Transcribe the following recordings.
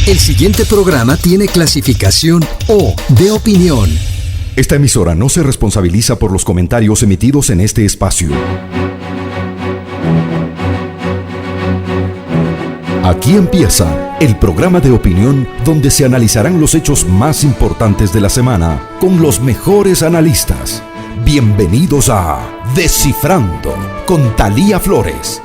El siguiente programa tiene clasificación O de opinión. Esta emisora no se responsabiliza por los comentarios emitidos en este espacio. Aquí empieza el programa de opinión donde se analizarán los hechos más importantes de la semana con los mejores analistas. Bienvenidos a Descifrando con Thalía Flores.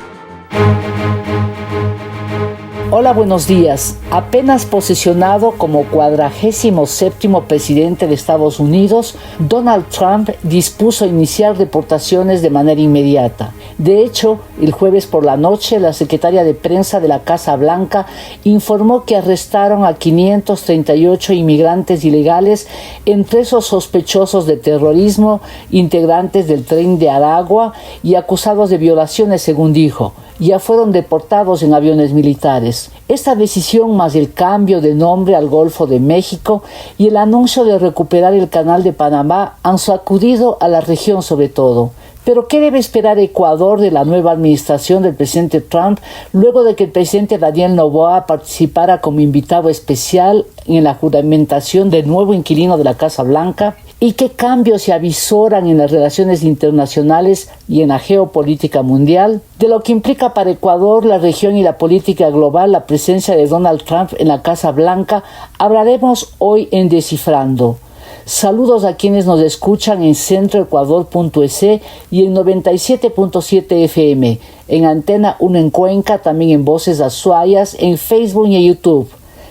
Hola, buenos días. Apenas posesionado como 47º presidente de Estados Unidos, Donald Trump dispuso iniciar deportaciones de manera inmediata. De hecho, el jueves por la noche, la secretaria de prensa de la Casa Blanca informó que arrestaron a 538 inmigrantes ilegales, entre esos sospechosos de terrorismo, integrantes del Tren de Aragua y acusados de violaciones, según dijo. Ya fueron deportados en aviones militares. Esta decisión, más el cambio de nombre al Golfo de México y el anuncio de recuperar el Canal de Panamá, han sacudido a la región sobre todo. Pero ¿qué debe esperar Ecuador de la nueva administración del presidente Trump luego de que el presidente Daniel Noboa participara como invitado especial en la juramentación del nuevo inquilino de la Casa Blanca? ¿Y qué cambios se avisoran en las relaciones internacionales y en la geopolítica mundial? De lo que implica para Ecuador, la región y la política global la presencia de Donald Trump en la Casa Blanca, hablaremos hoy en Descifrando. Saludos a quienes nos escuchan en centroecuador.es y en 97.7 FM, en Antena 1 en Cuenca, también en Voces Azuayas, en Facebook y en YouTube.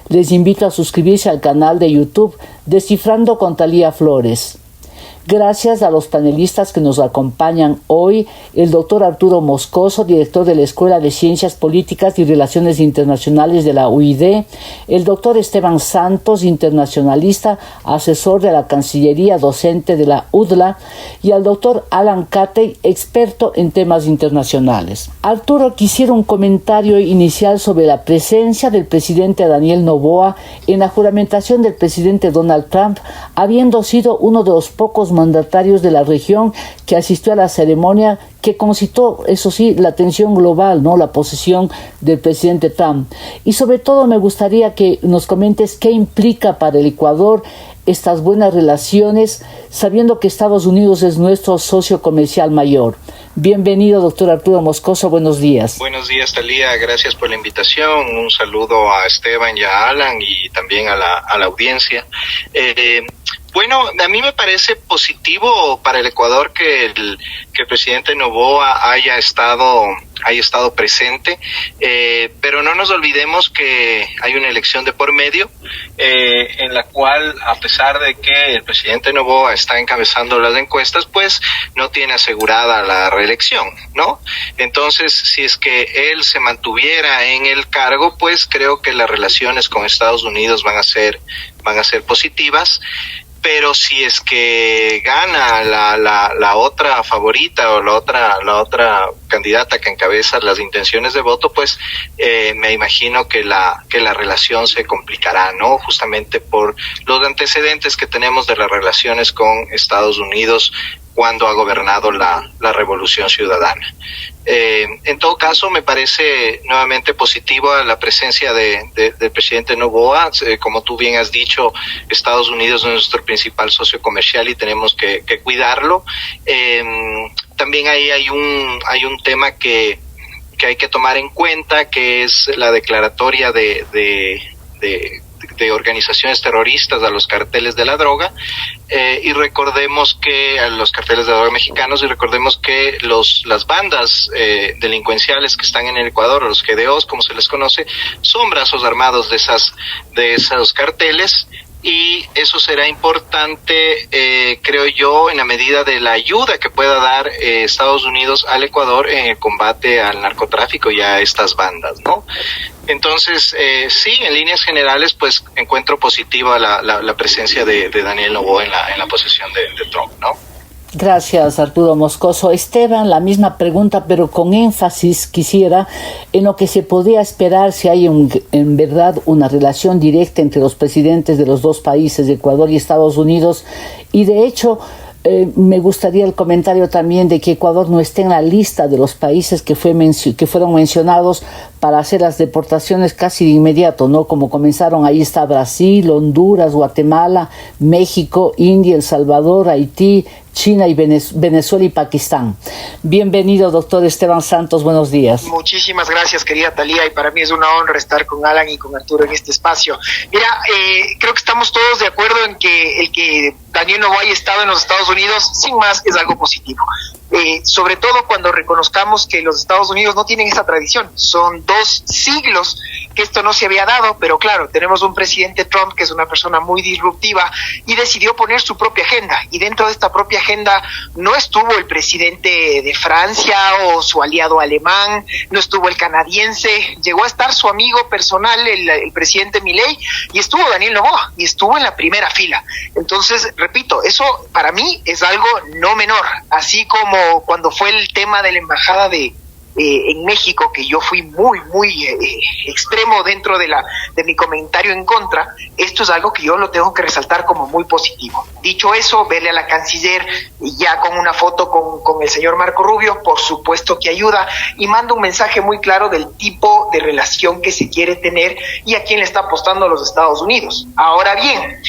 Les invito a suscribirse al canal de YouTube Descifrando con Thalía Flores. Gracias a los panelistas que nos acompañan hoy, el doctor Arturo Moscoso, director de la Escuela de Ciencias Políticas y Relaciones Internacionales de la UID, el doctor Esteban Santos, internacionalista, asesor de la Cancillería, docente de la UDLA, y al doctor Alan Catey, experto en temas internacionales. Arturo, quisiera un comentario inicial sobre la presencia del presidente Daniel Noboa en la juramentación del presidente Donald Trump, habiendo sido uno de los pocos mandatarios de la región que asistió a la ceremonia que concitó, eso sí, la atención global, ¿no? La posesión del presidente Trump. Y sobre todo me gustaría que nos comentes qué implica para el Ecuador estas buenas relaciones, sabiendo que Estados Unidos es nuestro socio comercial mayor. Bienvenido, doctor Arturo Moscoso, buenos días. Buenos días, Thalía, gracias por la invitación. Un saludo a Esteban y a Alan y también a la audiencia. Bueno, a mí me parece positivo para el Ecuador que el presidente Noboa haya estado presente, pero no nos olvidemos que hay una elección de por medio, en la cual, a pesar de que el presidente Noboa está encabezando las encuestas, pues no tiene asegurada la reelección, ¿no? Entonces, si es que él se mantuviera en el cargo, pues creo que las relaciones con Estados Unidos van a ser positivas. Pero si es que gana la otra favorita o la otra candidata que encabeza las intenciones de voto, pues me imagino que la relación se complicará, ¿no? Justamente por los antecedentes que tenemos de las relaciones con Estados Unidos cuando ha gobernado la Revolución Ciudadana. En todo caso, me parece nuevamente positiva la presencia del presidente Noboa. Como tú bien has dicho, Estados Unidos es nuestro principal socio comercial y tenemos que cuidarlo. También ahí hay un tema que hay que tomar en cuenta, que es la declaratoria de organizaciones terroristas a los carteles de la droga, y recordemos que a los carteles de la droga mexicanos, y recordemos que las bandas delincuenciales que están en el Ecuador, los GDOs como se les conoce, son brazos armados de esos carteles. Y eso será importante, creo yo, en la medida de la ayuda que pueda dar Estados Unidos al Ecuador en el combate al narcotráfico y a estas bandas, ¿no? Entonces, sí, en líneas generales, pues encuentro positiva la presencia de Daniel Noboa en la posesión de Trump, ¿no? Gracias, Arturo Moscoso. Esteban, la misma pregunta, pero con énfasis quisiera en lo que se podría esperar si hay en verdad una relación directa entre los presidentes de los dos países, Ecuador y Estados Unidos, y de hecho Me gustaría el comentario también de que Ecuador no esté en la lista de los países que fueron mencionados para hacer las deportaciones casi de inmediato, ¿no? Como comenzaron, ahí está Brasil, Honduras, Guatemala, México, India, El Salvador, Haití, China y Venezuela y Pakistán. Bienvenido, doctor Esteban Santos, buenos días. Muchísimas gracias, querida Talía, y para mí es una honra estar con Alan y con Arturo en este espacio. Mira, creo que estamos todos de acuerdo en que el que Daniel Noboa haya estado en los Estados Unidos, sin más, es algo positivo. Sobre todo cuando reconozcamos que los Estados Unidos no tienen esa tradición. Son 2 siglos que esto no se había dado, pero claro, tenemos un presidente Trump que es una persona muy disruptiva y decidió poner su propia agenda, y dentro de esta propia agenda no estuvo el presidente de Francia o su aliado alemán, no estuvo el canadiense, llegó a estar su amigo personal, el presidente Milei, y estuvo Daniel Noboa, y estuvo en la primera fila. Entonces, repito, eso para mí es algo no menor, así como cuando fue el tema de la embajada en México, que yo fui muy extremo dentro de mi comentario en contra. Esto es algo que yo lo tengo que resaltar como muy positivo. Dicho eso, verle a la canciller ya con una foto con el señor Marco Rubio, por supuesto que ayuda, y manda un mensaje muy claro del tipo de relación que se quiere tener y a quién le está apostando a los Estados Unidos. Ahora bien,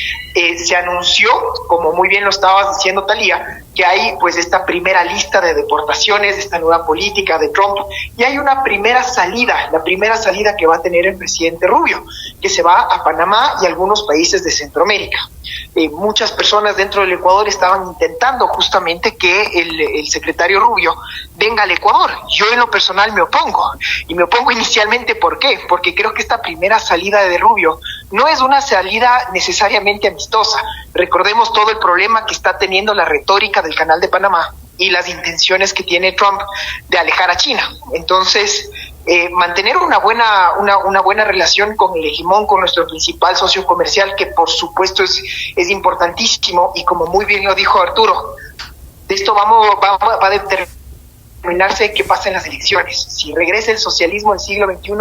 se anunció, como muy bien lo estabas diciendo, Talía, que hay pues esta primera lista de deportaciones, esta nueva política de Trump, y hay una primera salida, la primera salida que va a tener el presidente Rubio, que se va a Panamá y algunos países de Centroamérica. Muchas personas dentro del Ecuador estaban intentando justamente que el secretario Rubio venga al Ecuador. Yo en lo personal me opongo, y me opongo inicialmente, ¿por qué? Porque creo que esta primera salida de Rubio no es una salida necesariamente amistosa. Recordemos todo el problema que está teniendo la retórica del Canal de Panamá y las intenciones que tiene Trump de alejar a China. Entonces, mantener una buena relación con el hegemón, con nuestro principal socio comercial, que por supuesto es importantísimo, y como muy bien lo dijo Arturo, de esto va a determinarse qué pasa en las elecciones. Si regresa el socialismo del siglo XXI,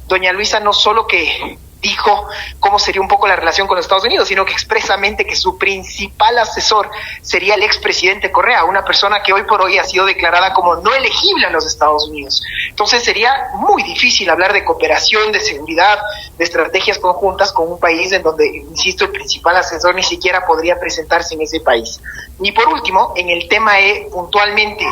doña Luisa no solo que dijo cómo sería un poco la relación con los Estados Unidos, sino que expresamente que su principal asesor sería el expresidente Correa, una persona que hoy por hoy ha sido declarada como no elegible a los Estados Unidos. Entonces sería muy difícil hablar de cooperación, de seguridad, de estrategias conjuntas con un país en donde, insisto, el principal asesor ni siquiera podría presentarse en ese país. Y por último, en el tema puntualmente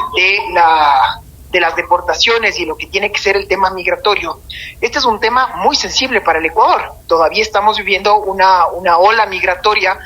de las deportaciones y lo que tiene que ser el tema migratorio, este es un tema muy sensible para el Ecuador. Todavía estamos viviendo una ola migratoria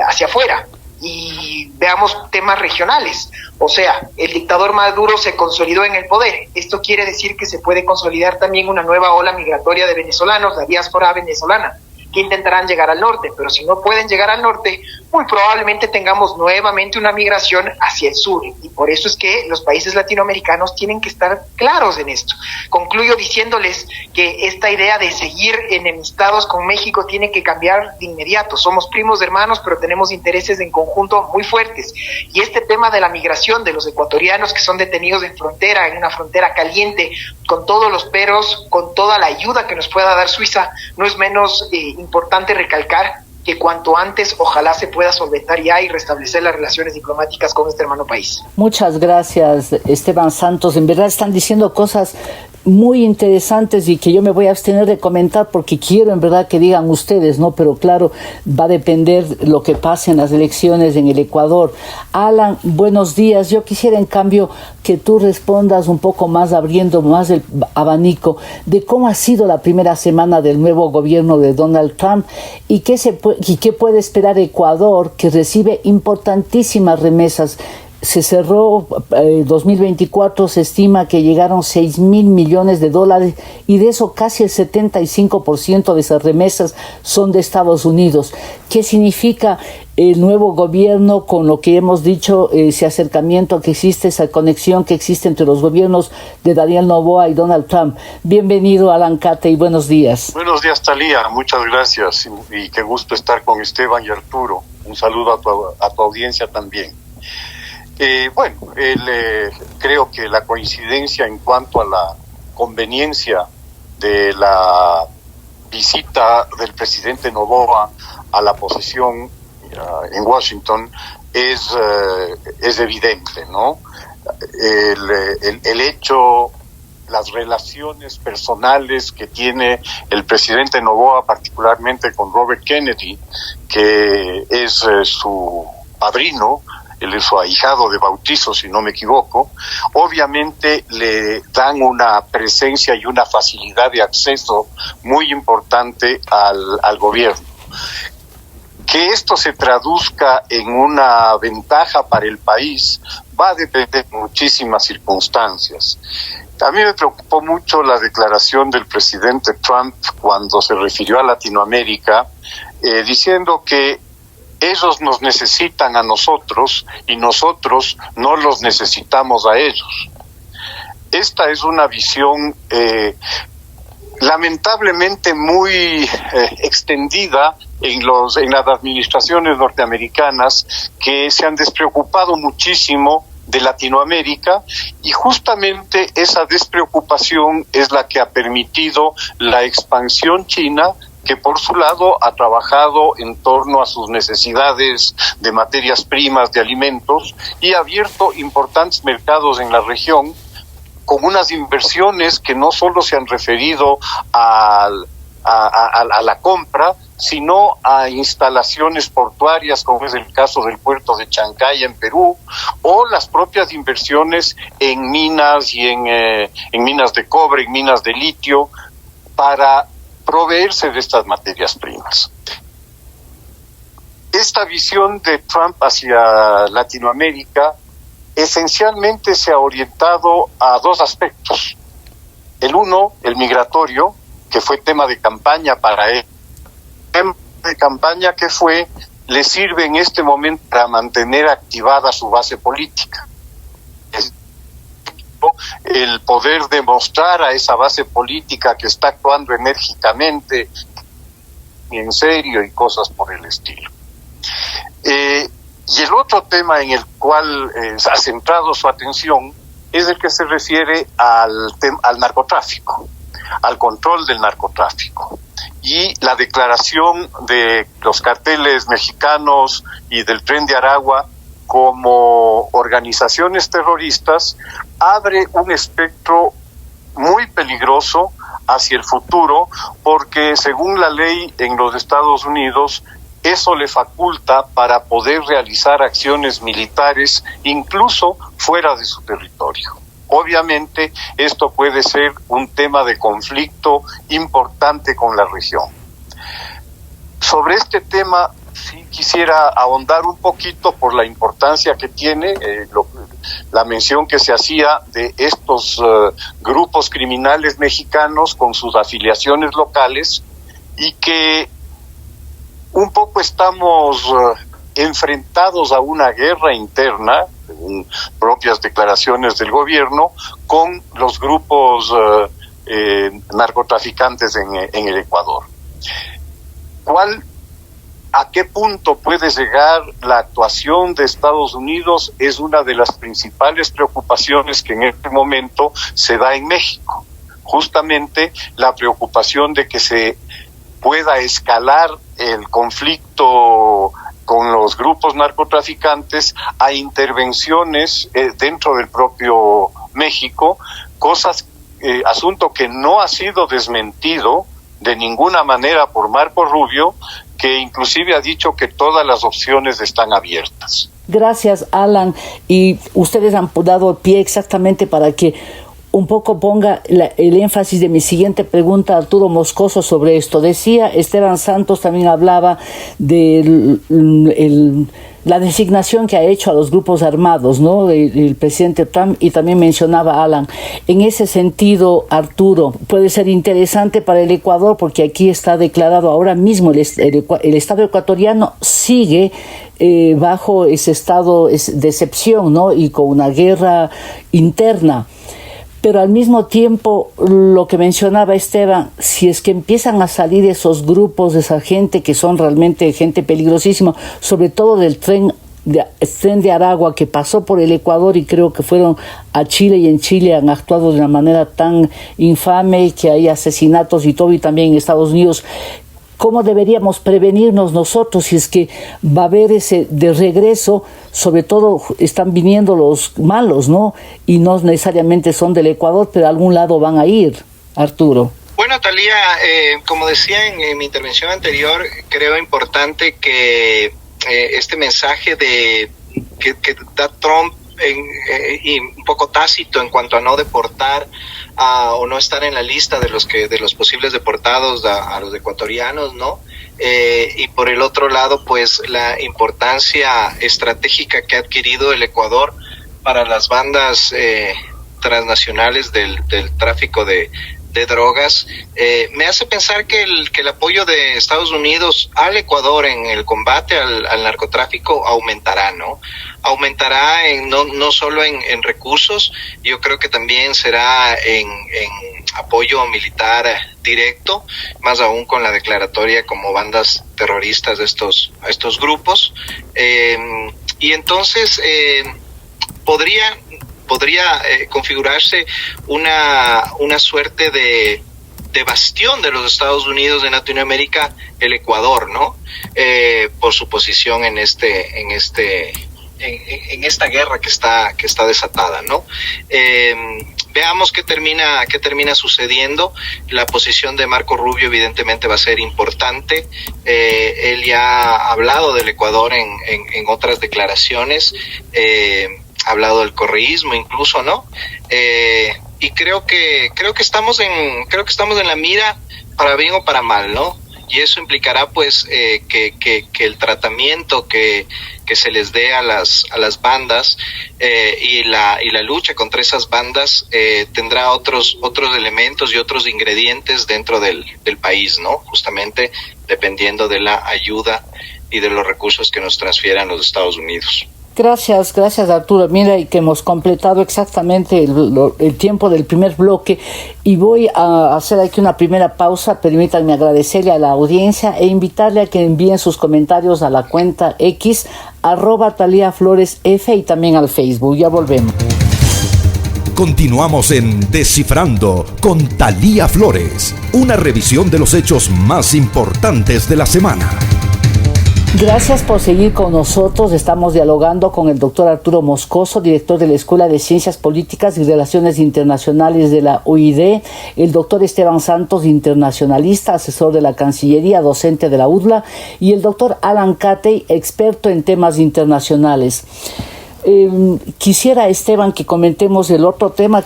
hacia afuera, y veamos temas regionales. O sea, el dictador Maduro se consolidó en el poder. Esto quiere decir que se puede consolidar también una nueva ola migratoria de venezolanos, la diáspora venezolana, que intentarán llegar al norte, pero si no pueden llegar al norte, muy probablemente tengamos nuevamente una migración hacia el sur, y por eso es que los países latinoamericanos tienen que estar claros en esto. Concluyo diciéndoles que esta idea de seguir enemistados con México tiene que cambiar de inmediato. Somos primos hermanos, pero tenemos intereses en conjunto muy fuertes, y este tema de la migración de los ecuatorianos que son detenidos en frontera, en una frontera caliente, con todos los peros, con toda la ayuda que nos pueda dar Suiza, no es menos importante recalcar que cuanto antes ojalá se pueda solventar ya y restablecer las relaciones diplomáticas con este hermano país. Muchas gracias, Esteban Santos. En verdad están diciendo cosas muy interesantes y que yo me voy a abstener de comentar porque quiero en verdad que digan ustedes, ¿no? Pero claro, va a depender lo que pase en las elecciones en el Ecuador. Alan, buenos días. Yo quisiera en cambio que tú respondas un poco más, abriendo más el abanico de cómo ha sido la primera semana del nuevo gobierno de Donald Trump y qué puede esperar Ecuador, que recibe importantísimas remesas. Se cerró 2024, se estima que llegaron 6,000 millones de dólares, y de eso casi el 75% de esas remesas son de Estados Unidos. ¿Qué significa el nuevo gobierno con lo que hemos dicho, ese acercamiento que existe, esa conexión que existe entre los gobiernos de Daniel Noboa y Donald Trump? Bienvenido, Alan Cate, y buenos días. Buenos días, Talía, muchas gracias, y qué gusto estar con Esteban y Arturo. Un saludo a tu audiencia también. Creo que la coincidencia en cuanto a la conveniencia de la visita del presidente Noboa a la posesión en Washington es evidente, ¿no? El hecho, las relaciones personales que tiene el presidente Noboa, particularmente con Robert Kennedy, que es su padrino, él es su ahijado de bautizo, si no me equivoco, obviamente le dan una presencia y una facilidad de acceso muy importante al gobierno. Que esto se traduzca en una ventaja para el país va a depender de muchísimas circunstancias. A mí me preocupó mucho la declaración del presidente Trump cuando se refirió a Latinoamérica, diciendo que ellos nos necesitan a nosotros y nosotros no los necesitamos a ellos. Esta es una visión lamentablemente muy extendida en las administraciones norteamericanas, que se han despreocupado muchísimo de Latinoamérica, y justamente esa despreocupación es la que ha permitido la expansión china, que por su lado ha trabajado en torno a sus necesidades de materias primas, de alimentos, y ha abierto importantes mercados en la región, con unas inversiones que no solo se han referido a la compra, sino a instalaciones portuarias, como es el caso del puerto de Chancay en Perú, o las propias inversiones en minas y en minas de cobre, en minas de litio, para proveerse de estas materias primas. Esta visión de Trump hacia Latinoamérica esencialmente se ha orientado a dos aspectos. El uno, el migratorio, que fue tema de campaña para él. Tema de campaña que le sirve en este momento para mantener activada su base política. El poder demostrar a esa base política que está actuando enérgicamente y en serio y cosas por el estilo. Y el otro tema en el cual ha centrado su atención es el que se refiere al narcotráfico, al control del narcotráfico. Y la declaración de los carteles mexicanos y del Tren de Aragua como organizaciones terroristas abre un espectro muy peligroso hacia el futuro, porque según la ley en los Estados Unidos, eso le faculta para poder realizar acciones militares incluso fuera de su territorio. Obviamente, esto puede ser un tema de conflicto importante con la región. Sobre este tema, sí quisiera ahondar un poquito por la importancia que tiene la mención que se hacía de estos grupos criminales mexicanos con sus afiliaciones locales, y que un poco estamos enfrentados a una guerra interna, según propias declaraciones del gobierno, con los grupos narcotraficantes en el Ecuador. ¿A qué punto puede llegar la actuación de Estados Unidos? Es una de las principales preocupaciones que en este momento se da en México. Justamente la preocupación de que se pueda escalar el conflicto con los grupos narcotraficantes a intervenciones dentro del propio México, asunto que no ha sido desmentido de ninguna manera por Marco Rubio, que inclusive ha dicho que todas las opciones están abiertas. Gracias, Alan, y ustedes han dado pie exactamente para que un poco ponga el énfasis de mi siguiente pregunta a Arturo Moscoso sobre esto. Decía, Esteban Santos también hablaba de la designación que ha hecho a los grupos armados, ¿no?, el presidente Trump, y también mencionaba Alan. En ese sentido, Arturo, puede ser interesante para el Ecuador, porque aquí está declarado ahora mismo el Estado ecuatoriano sigue bajo ese estado de excepción, ¿no?, y con una guerra interna. Pero al mismo tiempo, lo que mencionaba Esteban, si es que empiezan a salir esos grupos, esa gente que son realmente gente peligrosísima, sobre todo del tren de Aragua, que pasó por el Ecuador y creo que fueron a Chile, y en Chile han actuado de una manera tan infame que hay asesinatos y todo, y también en Estados Unidos. ¿Cómo deberíamos prevenirnos nosotros si es que va a haber ese de regreso? Sobre todo están viniendo los malos, ¿no? Y no necesariamente son del Ecuador, pero a algún lado van a ir, Arturo. Bueno, Thalía, como decía en mi intervención anterior, creo importante que este mensaje que da Trump y un poco tácito en cuanto a no deportar o no estar en la lista de los posibles deportados a los ecuatorianos, ¿no? Y por el otro lado, pues la importancia estratégica que ha adquirido el Ecuador para las bandas transnacionales del tráfico de drogas, me hace pensar que el apoyo de Estados Unidos al Ecuador en el combate al narcotráfico aumentará, ¿no? Aumentará no solo en recursos, yo creo que también será en apoyo militar directo, más aún con la declaratoria como bandas terroristas de estos grupos, y entonces podría configurarse una suerte de bastión de los Estados Unidos de Latinoamérica, el Ecuador, ¿no? Por su posición en esta guerra que está desatada, ¿no? Veamos qué termina sucediendo. La posición de Marco Rubio evidentemente va a ser importante. Él ya ha hablado del Ecuador en otras declaraciones. Ha hablado del correísmo incluso, ¿no? Y creo que estamos en la mira, para bien o para mal, ¿no? Y eso implicará pues que el tratamiento que se les dé a las bandas y la lucha contra esas bandas tendrá otros elementos y otros ingredientes dentro del país, ¿no? Justamente dependiendo de la ayuda y de los recursos que nos transfieran los Estados Unidos. Gracias Arturo. Mira, y que hemos completado exactamente el tiempo del primer bloque y voy a hacer aquí una primera pausa. Permítanme agradecerle a la audiencia e invitarle a que envíen sus comentarios a la cuenta X @ThaliaFloresF y también al Facebook. Ya volvemos. Continuamos en Descifrando con Thalía Flores, una revisión de los hechos más importantes de la semana. Gracias por seguir con nosotros. Estamos dialogando con el doctor Arturo Moscoso, director de la Escuela de Ciencias Políticas y Relaciones Internacionales de la UID, el doctor Esteban Santos, internacionalista, asesor de la Cancillería, docente de la UDLA, y el doctor Alan Catey, experto en temas internacionales. Quisiera, Esteban, que comentemos el otro tema.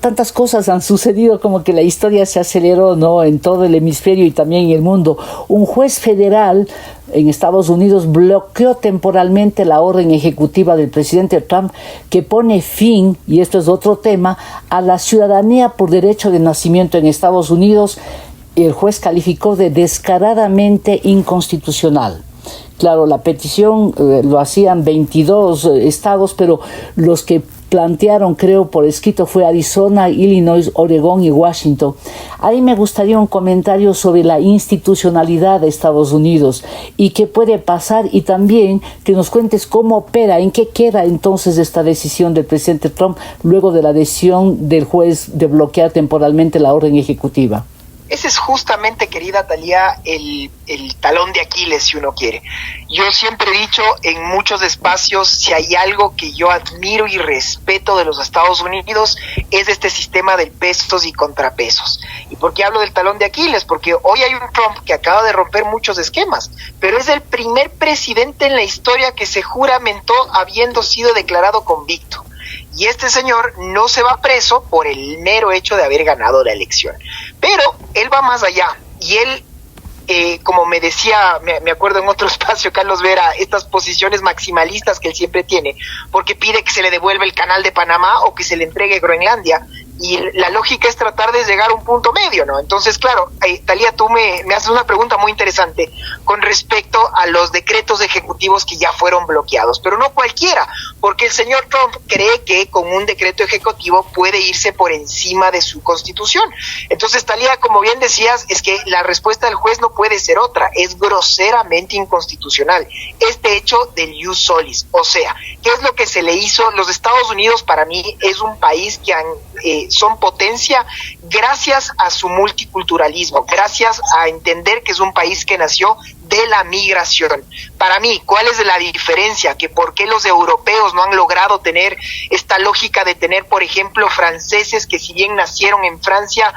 Tantas cosas han sucedido, como que la historia se aceleró, ¿no?, en todo el hemisferio y también en el mundo. Un juez federal en Estados Unidos bloqueó temporalmente la orden ejecutiva del presidente Trump que pone fin, y esto es otro tema, a la ciudadanía por derecho de nacimiento en Estados Unidos. El juez calificó de descaradamente inconstitucional. Claro, la petición lo hacían 22 estados, pero los que plantearon, creo, por escrito fue Arizona, Illinois, Oregón y Washington. Ahí me gustaría un comentario sobre la institucionalidad de Estados Unidos y qué puede pasar, y también que nos cuentes cómo opera, en qué queda entonces esta decisión del presidente Trump luego de la decisión del juez de bloquear temporalmente la orden ejecutiva. Ese es justamente, querida Thalía, el talón de Aquiles, si uno quiere. Yo siempre he dicho en muchos espacios, si hay algo que yo admiro y respeto de los Estados Unidos, es este sistema de pesos y contrapesos. ¿Y por qué hablo del talón de Aquiles? Porque hoy hay un Trump que acaba de romper muchos esquemas, pero es el primer presidente en la historia que se juramentó habiendo sido declarado convicto. Y este señor no se va preso por el mero hecho de haber ganado la elección. Pero él va más allá. Y él, como me decía, me acuerdo en otro espacio, Carlos Vera, estas posiciones maximalistas que él siempre tiene, porque pide que se le devuelva el canal de Panamá o que se le entregue Groenlandia. Y la lógica es tratar de llegar a un punto medio, ¿no? Entonces, claro, Thalía, tú me haces una pregunta muy interesante con respecto a los decretos ejecutivos que ya fueron bloqueados, pero no cualquiera, porque el señor Trump cree que con un decreto ejecutivo puede irse por encima de su constitución. Entonces, Talía, como bien decías, es que la respuesta del juez no puede ser otra, es groseramente inconstitucional. Este hecho del ius solis, o sea, ¿qué es lo que se le hizo? Los Estados Unidos para mí es un país que son potencia gracias a su multiculturalismo, gracias a entender que es un país que nació de la migración. Para mí, ¿cuál es la diferencia? Que por qué los europeos no han logrado tener esta lógica de tener, por ejemplo, franceses que si bien nacieron en Francia,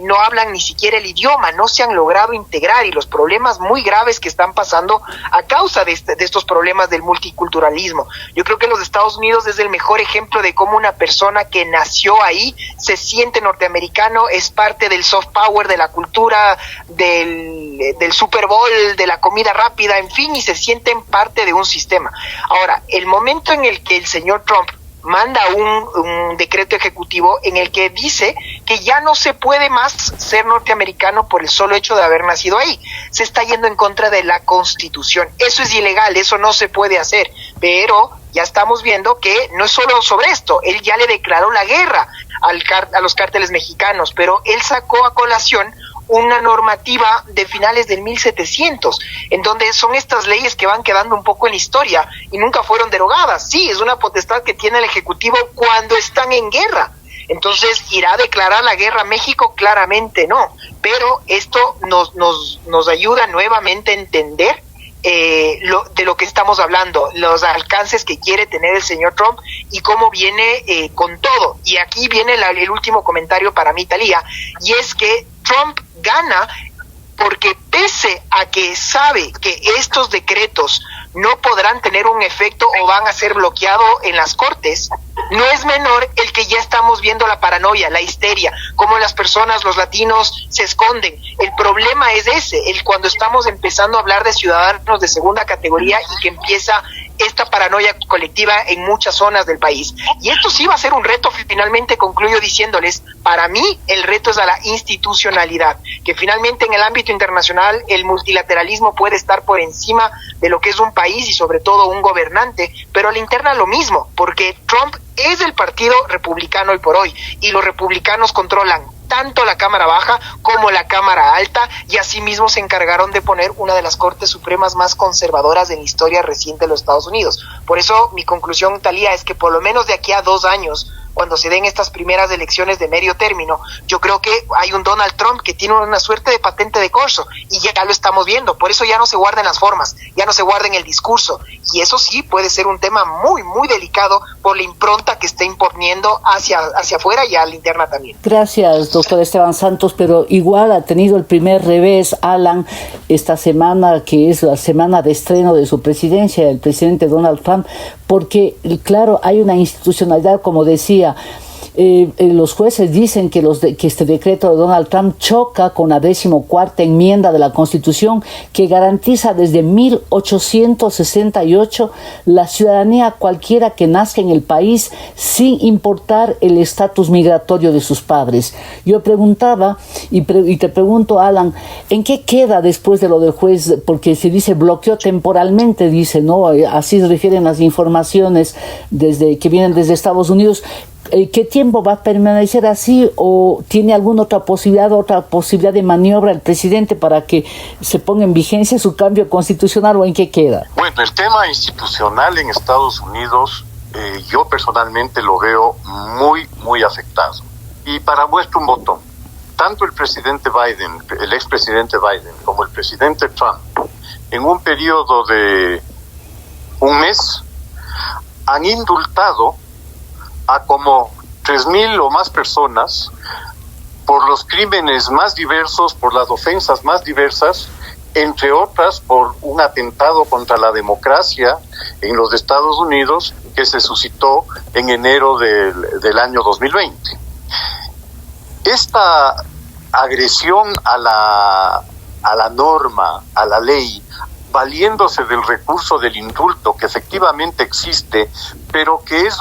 no hablan ni siquiera el idioma, no se han logrado integrar, y los problemas muy graves que están pasando a causa de estos problemas del multiculturalismo. Yo creo que los Estados Unidos es el mejor ejemplo de cómo una persona que nació ahí se siente norteamericano, es parte del soft power, de la cultura, del Super Bowl, de la comida rápida, en fin, y se sienten parte de un sistema. Ahora, el momento en el que el señor Trump manda un decreto ejecutivo en el que dice que ya no se puede más ser norteamericano por el solo hecho de haber nacido ahí, se está yendo en contra de la Constitución. Eso es ilegal, eso no se puede hacer, pero ya estamos viendo que no es solo sobre esto, él ya le declaró la guerra a los cárteles mexicanos, pero él sacó a colación una normativa de finales del 1700, en donde son estas leyes que van quedando un poco en la historia y nunca fueron derogadas. Sí, es una potestad que tiene el Ejecutivo cuando están en guerra. Entonces, ¿irá a declarar la guerra a México? Claramente no, pero esto nos ayuda nuevamente a entender de lo que estamos hablando, los alcances que quiere tener el señor Trump y cómo viene con todo. Y aquí viene el último comentario para mí, Talía, y es que Trump gana porque pese a que sabe que estos decretos no podrán tener un efecto o van a ser bloqueados en las cortes, no es menor el que ya estamos viendo la paranoia, la histeria, cómo las personas, los latinos, se esconden. El problema es ese, cuando estamos empezando a hablar de ciudadanos de segunda categoría y que empieza esta paranoia colectiva en muchas zonas del país. Y esto sí va a ser un reto. Finalmente concluyo diciéndoles, para mí el reto es a la institucionalidad, que finalmente en el ámbito internacional el multilateralismo puede estar por encima de lo que es un país y sobre todo un gobernante, pero a la interna lo mismo, porque Trump es el partido republicano hoy por hoy, y los republicanos controlan tanto la Cámara Baja como la Cámara Alta, y asimismo se encargaron de poner una de las Cortes Supremas más conservadoras en la historia reciente de los Estados Unidos. Por eso mi conclusión, Talía, es que por lo menos de aquí a 2 años, cuando se den estas primeras elecciones de medio término, yo creo que hay un Donald Trump que tiene una suerte de patente de corso, y ya lo estamos viendo. Por eso ya no se guardan las formas, ya no se guarda en el discurso, y eso sí puede ser un tema muy, muy delicado por la impronta que está imponiendo hacia afuera y a la interna también. Gracias, doctor Esteban Santos, pero igual ha tenido el primer revés, Alan, esta semana, que es la semana de estreno de su presidencia, el presidente Donald Trump, porque, claro, hay una institucionalidad, como decía. Los jueces dicen que este decreto de Donald Trump choca con la 14ª enmienda de la Constitución, que garantiza desde 1868 la ciudadanía a cualquiera que nazca en el país sin importar el estatus migratorio de sus padres. Yo preguntaba y te pregunto, Alan, ¿en qué queda después de lo del juez? Porque se dice bloqueó temporalmente, dice, ¿no? Así se refieren las informaciones que vienen desde Estados Unidos. ¿Qué tiempo va a permanecer así, o tiene alguna otra posibilidad de maniobra el presidente para que se ponga en vigencia su cambio constitucional, o en qué queda? Bueno, el tema institucional en Estados Unidos, yo personalmente lo veo muy, muy afectado. Y para muestra un botón, tanto el presidente Biden, el expresidente Biden, como el presidente Trump, en un periodo de un mes, han indultado a como 3,000 o más personas por los crímenes más diversos, por las ofensas más diversas, entre otras por un atentado contra la democracia en los Estados Unidos que se suscitó en enero del año 2020. Esta agresión a la norma, a la ley, valiéndose del recurso del indulto, que efectivamente existe, pero que es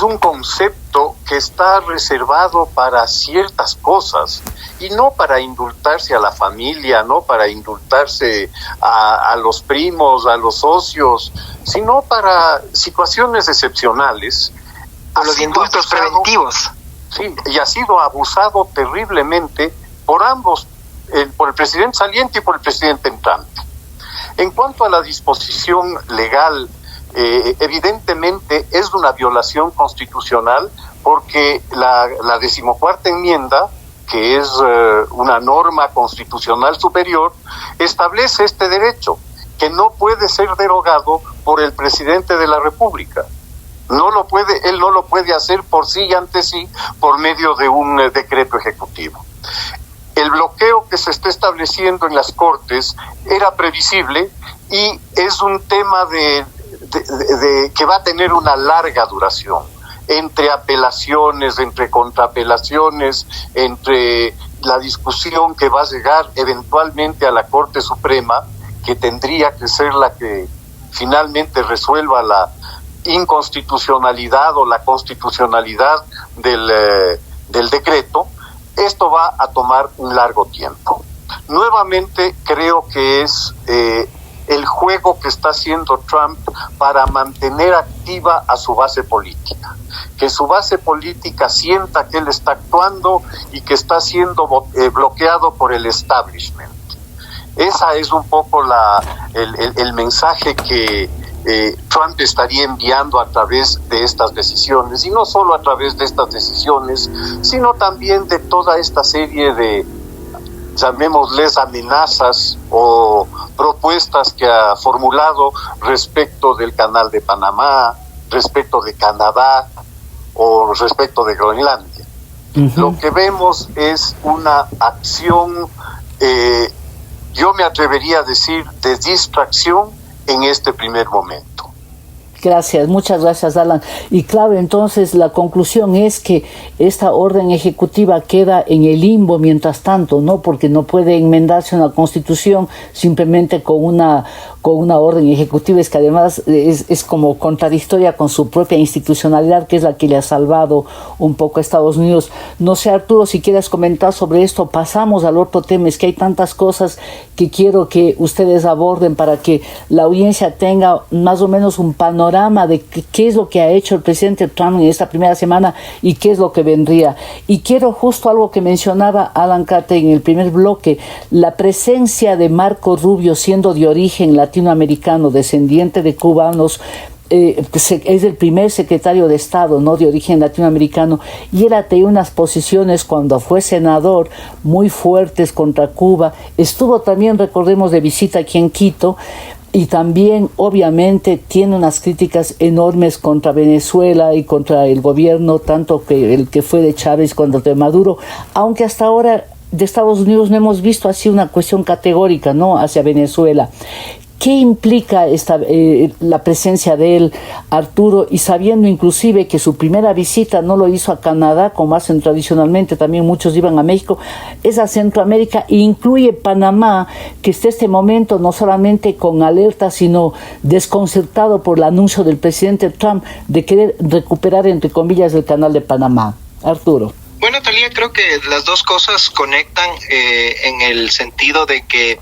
un concepto que está reservado para ciertas cosas y no para indultarse a la familia, no para indultarse a los primos, a los socios, sino para situaciones excepcionales. A los indultos preventivos. Sí, y ha sido abusado terriblemente por ambos, por el presidente saliente y por el presidente entrante. En cuanto a la disposición legal, evidentemente es una violación constitucional porque la 14ª enmienda, que es una norma constitucional superior, establece este derecho, que no puede ser derogado por el presidente de la República. Él no lo puede hacer por sí y ante sí por medio de un decreto ejecutivo. El bloqueo que se está estableciendo en las Cortes era previsible y es un tema que va a tener una larga duración, entre apelaciones, entre contraapelaciones, entre la discusión que va a llegar eventualmente a la Corte Suprema, que tendría que ser la que finalmente resuelva la inconstitucionalidad o la constitucionalidad del decreto. Esto va a tomar un largo tiempo. Nuevamente creo que es el juego que está haciendo Trump para mantener activa a su base política, que su base política sienta que él está actuando y que está siendo bloqueado por el establishment. Esa es un poco el mensaje que Trump estaría enviando a través de estas decisiones, y no solo a través de estas decisiones, sino también de toda esta serie de, llamémosles, amenazas o propuestas que ha formulado respecto del Canal de Panamá, respecto de Canadá o respecto de Groenlandia. Uh-huh. Lo que vemos es una acción, yo me atrevería a decir, de distracción en este primer momento. Gracias, muchas gracias, Alan. Y claro, entonces la conclusión es que esta orden ejecutiva queda en el limbo mientras tanto, ¿no? Porque no puede enmendarse una constitución simplemente con una orden ejecutiva, es que además es como contradictoria con su propia institucionalidad, que es la que le ha salvado un poco a Estados Unidos. No sé, Arturo, si quieres comentar sobre esto. Pasamos al otro tema, es que hay tantas cosas que quiero que ustedes aborden para que la audiencia tenga más o menos un panorama de qué es lo que ha hecho el presidente Trump en esta primera semana y qué es lo que vendría. Y quiero justo algo que mencionaba Alan Carter en el primer bloque, la presencia de Marco Rubio, siendo de origen latinoamericano, descendiente de cubanos, es el primer secretario de Estado, ¿no?, de origen latinoamericano, y él ha tenido unas posiciones cuando fue senador muy fuertes contra Cuba. Estuvo también, recordemos, de visita aquí en Quito, y también obviamente tiene unas críticas enormes contra Venezuela y contra el gobierno, tanto que el que fue de Chávez contra de Maduro, aunque hasta ahora de Estados Unidos no hemos visto así una cuestión categórica, ¿no?, hacia Venezuela. ¿Qué implica la presencia de él, Arturo? Y sabiendo inclusive que su primera visita no lo hizo a Canadá, como hacen tradicionalmente, también muchos iban a México, es a Centroamérica e incluye Panamá, que está en este momento no solamente con alerta, sino desconcertado por el anuncio del presidente Trump de querer recuperar, entre comillas, el Canal de Panamá. Arturo. Bueno, Talía, creo que las dos cosas conectan en el sentido de que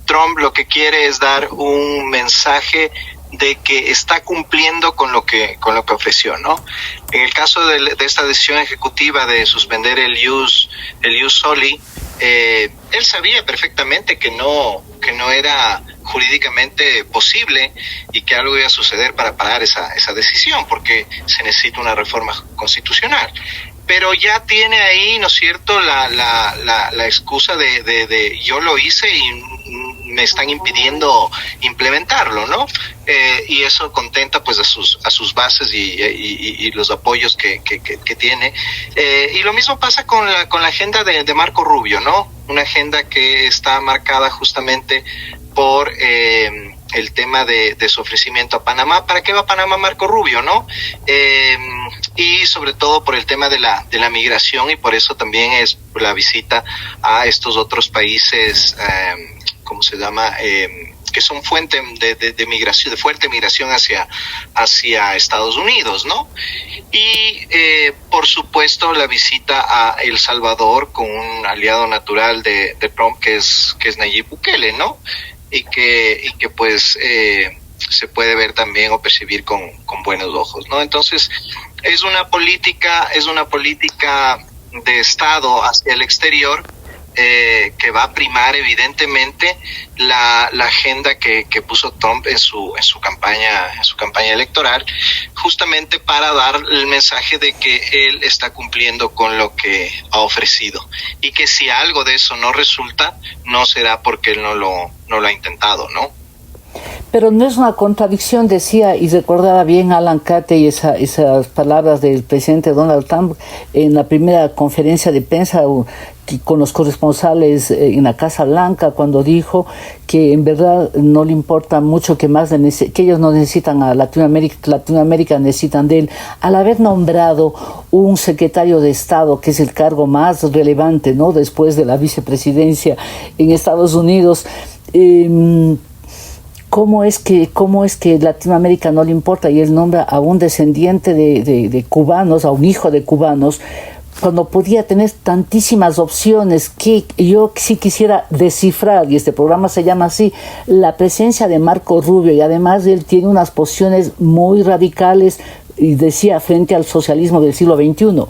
Trump lo que quiere es dar un mensaje de que está cumpliendo con lo que ofreció, ¿no? En el caso de esta decisión ejecutiva de suspender el ius soli, él sabía perfectamente que no era jurídicamente posible y que algo iba a suceder para parar esa decisión, porque se necesita una reforma constitucional. Pero ya tiene ahí, ¿no es cierto?, la excusa de yo lo hice y me están impidiendo implementarlo, ¿no? Y eso contenta pues a sus bases y los apoyos que tiene. Y lo mismo pasa con la agenda de Marco Rubio, ¿no? Una agenda que está marcada justamente por el tema de su ofrecimiento a Panamá. ¿Para qué va Panamá Marco Rubio, no? Y sobre todo por el tema de la migración, y por eso también es la visita a estos otros países, ¿cómo se llama? que son fuente de migración, de fuerte migración hacia Estados Unidos, ¿no? Y por supuesto la visita a El Salvador con un aliado natural de Trump que es Nayib Bukele, ¿no? Y que pues se puede ver también o percibir con buenos ojos, ¿no? Entonces es una política de Estado hacia el exterior que va a primar evidentemente la agenda que puso Trump en su campaña electoral, justamente para dar el mensaje de que él está cumpliendo con lo que ha ofrecido y que si algo de eso no resulta, no será porque él no lo ha intentado, ¿no? Pero no es una contradicción, decía, y recordaba bien Alan Kate esas palabras del presidente Donald Trump en la primera conferencia de prensa con los corresponsales en la Casa Blanca, cuando dijo que en verdad no le importa mucho que ellos no necesitan a Latinoamérica necesitan de él, al haber nombrado un secretario de Estado, que es el cargo más relevante, ¿no?, después de la vicepresidencia en Estados Unidos. ¿Cómo es que Latinoamérica no le importa y él nombra a un descendiente de cubanos, a un hijo de cubanos, cuando podía tener tantísimas opciones? Que yo sí quisiera descifrar, y este programa se llama así, la presencia de Marco Rubio, y además él tiene unas posiciones muy radicales, y decía, frente al socialismo del siglo XXI.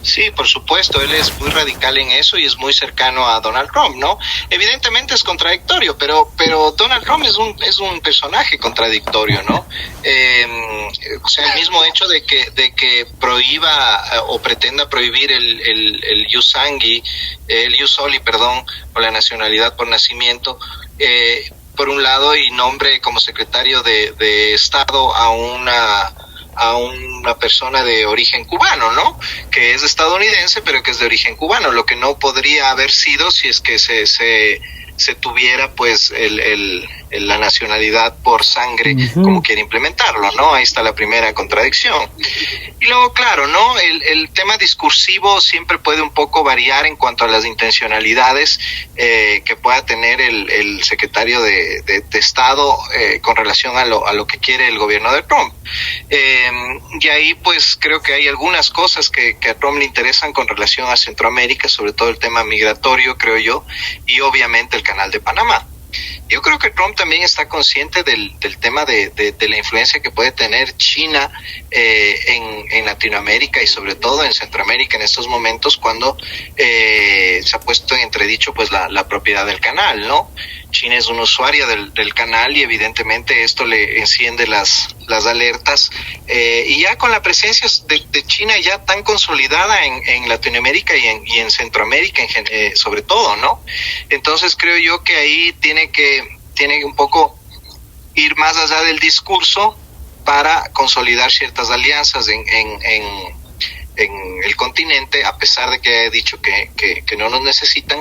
Sí, por supuesto, él es muy radical en eso y es muy cercano a Donald Trump, ¿no? Evidentemente es contradictorio, pero Donald Trump es un personaje contradictorio, ¿no? O sea, el mismo hecho de que prohíba o pretenda prohibir el ius soli, o la nacionalidad por nacimiento, por un lado, y nombre como secretario de Estado a una persona de origen cubano, ¿no? Que es estadounidense, pero que es de origen cubano, lo que no podría haber sido si es que se tuviera pues la nacionalidad por sangre, como quiere implementarlo, ¿no? Ahí está la primera contradicción. Y luego, claro, ¿no? El tema discursivo siempre puede un poco variar en cuanto a las intencionalidades que pueda tener el secretario de Estado con relación a lo que quiere el gobierno de Trump. Y ahí pues creo que hay algunas cosas que a Trump le interesan con relación a Centroamérica, sobre todo el tema migratorio, creo yo, y obviamente el Canal de Panamá. Yo creo que Trump también está consciente del tema de la influencia que puede tener China en Latinoamérica y sobre todo en Centroamérica en estos momentos, cuando se ha puesto en entredicho pues la propiedad del canal, ¿no? China es una usuaria del canal y evidentemente esto le enciende las alertas, y ya con la presencia de China ya tan consolidada en Latinoamérica y en Centroamérica sobre todo, ¿no? Entonces creo yo que ahí tiene que un poco ir más allá del discurso para consolidar ciertas alianzas en el continente, a pesar de que he dicho que no nos necesitan,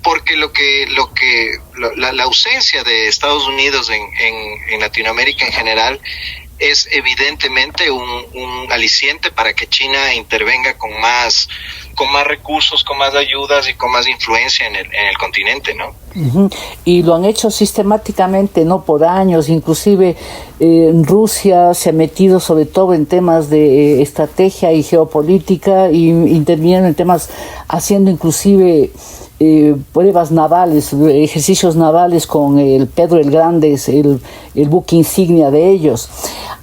porque la ausencia de Estados Unidos en Latinoamérica en general es evidentemente un aliciente para que China intervenga con más recursos, con más ayudas y con más influencia en el continente, ¿no? Y lo han hecho sistemáticamente, no por años, inclusive Rusia se ha metido sobre todo en temas de estrategia y geopolítica, y intervienen en temas haciendo inclusive pruebas navales, ejercicios navales con el Pedro el Grande, es el buque insignia de ellos.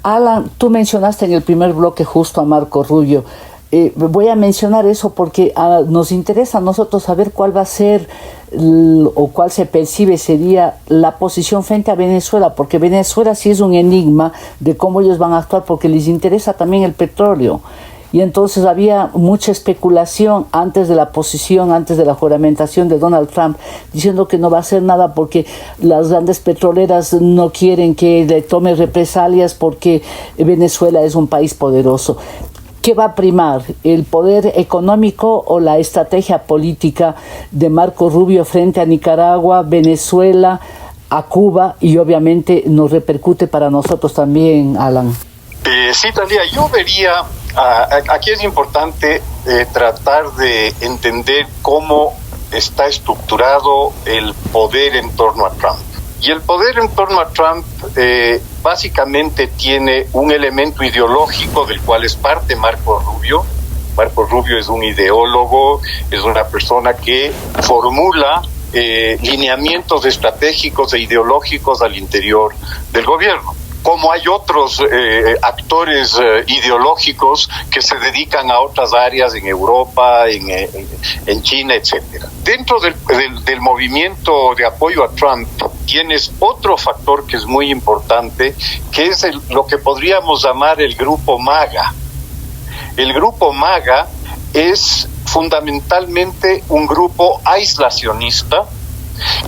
Alan, tú mencionaste en el primer bloque justo a Marco Rubio. Voy a mencionar eso porque nos interesa a nosotros saber cuál va a ser o cuál se percibe sería la posición frente a Venezuela, porque Venezuela sí es un enigma de cómo ellos van a actuar, porque les interesa también el petróleo. Y entonces había mucha especulación antes de la juramentación de Donald Trump, diciendo que no va a hacer nada porque las grandes petroleras no quieren que le tome represalias porque Venezuela es un país poderoso. ¿Qué va a primar, el poder económico o la estrategia política de Marco Rubio frente a Nicaragua, Venezuela, a Cuba, y obviamente nos repercute para nosotros también, Alan? Sí, Talía, yo vería, aquí es importante tratar de entender cómo está estructurado el poder en torno a Trump. Y el poder en torno a Trump básicamente tiene un elemento ideológico del cual es parte Marco Rubio. Marco Rubio es un ideólogo, es una persona que formula lineamientos estratégicos e ideológicos al interior del gobierno. Como hay otros actores ideológicos que se dedican a otras áreas en Europa, en China, etcétera. Dentro del movimiento de apoyo a Trump tienes otro factor que es muy importante, que es lo que podríamos llamar el grupo MAGA. El grupo MAGA es fundamentalmente un grupo aislacionista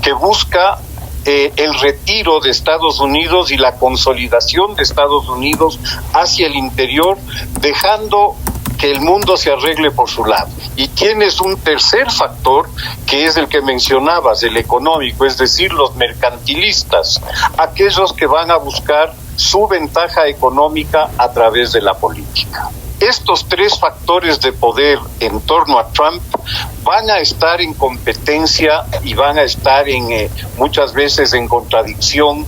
que busca el retiro de Estados Unidos y la consolidación de Estados Unidos hacia el interior, dejando que el mundo se arregle por su lado. Y tienes un tercer factor, que es el que mencionabas, el económico, es decir, los mercantilistas, aquellos que van a buscar su ventaja económica a través de la política. Estos tres factores de poder en torno a Trump van a estar en competencia y van a estar muchas veces en contradicción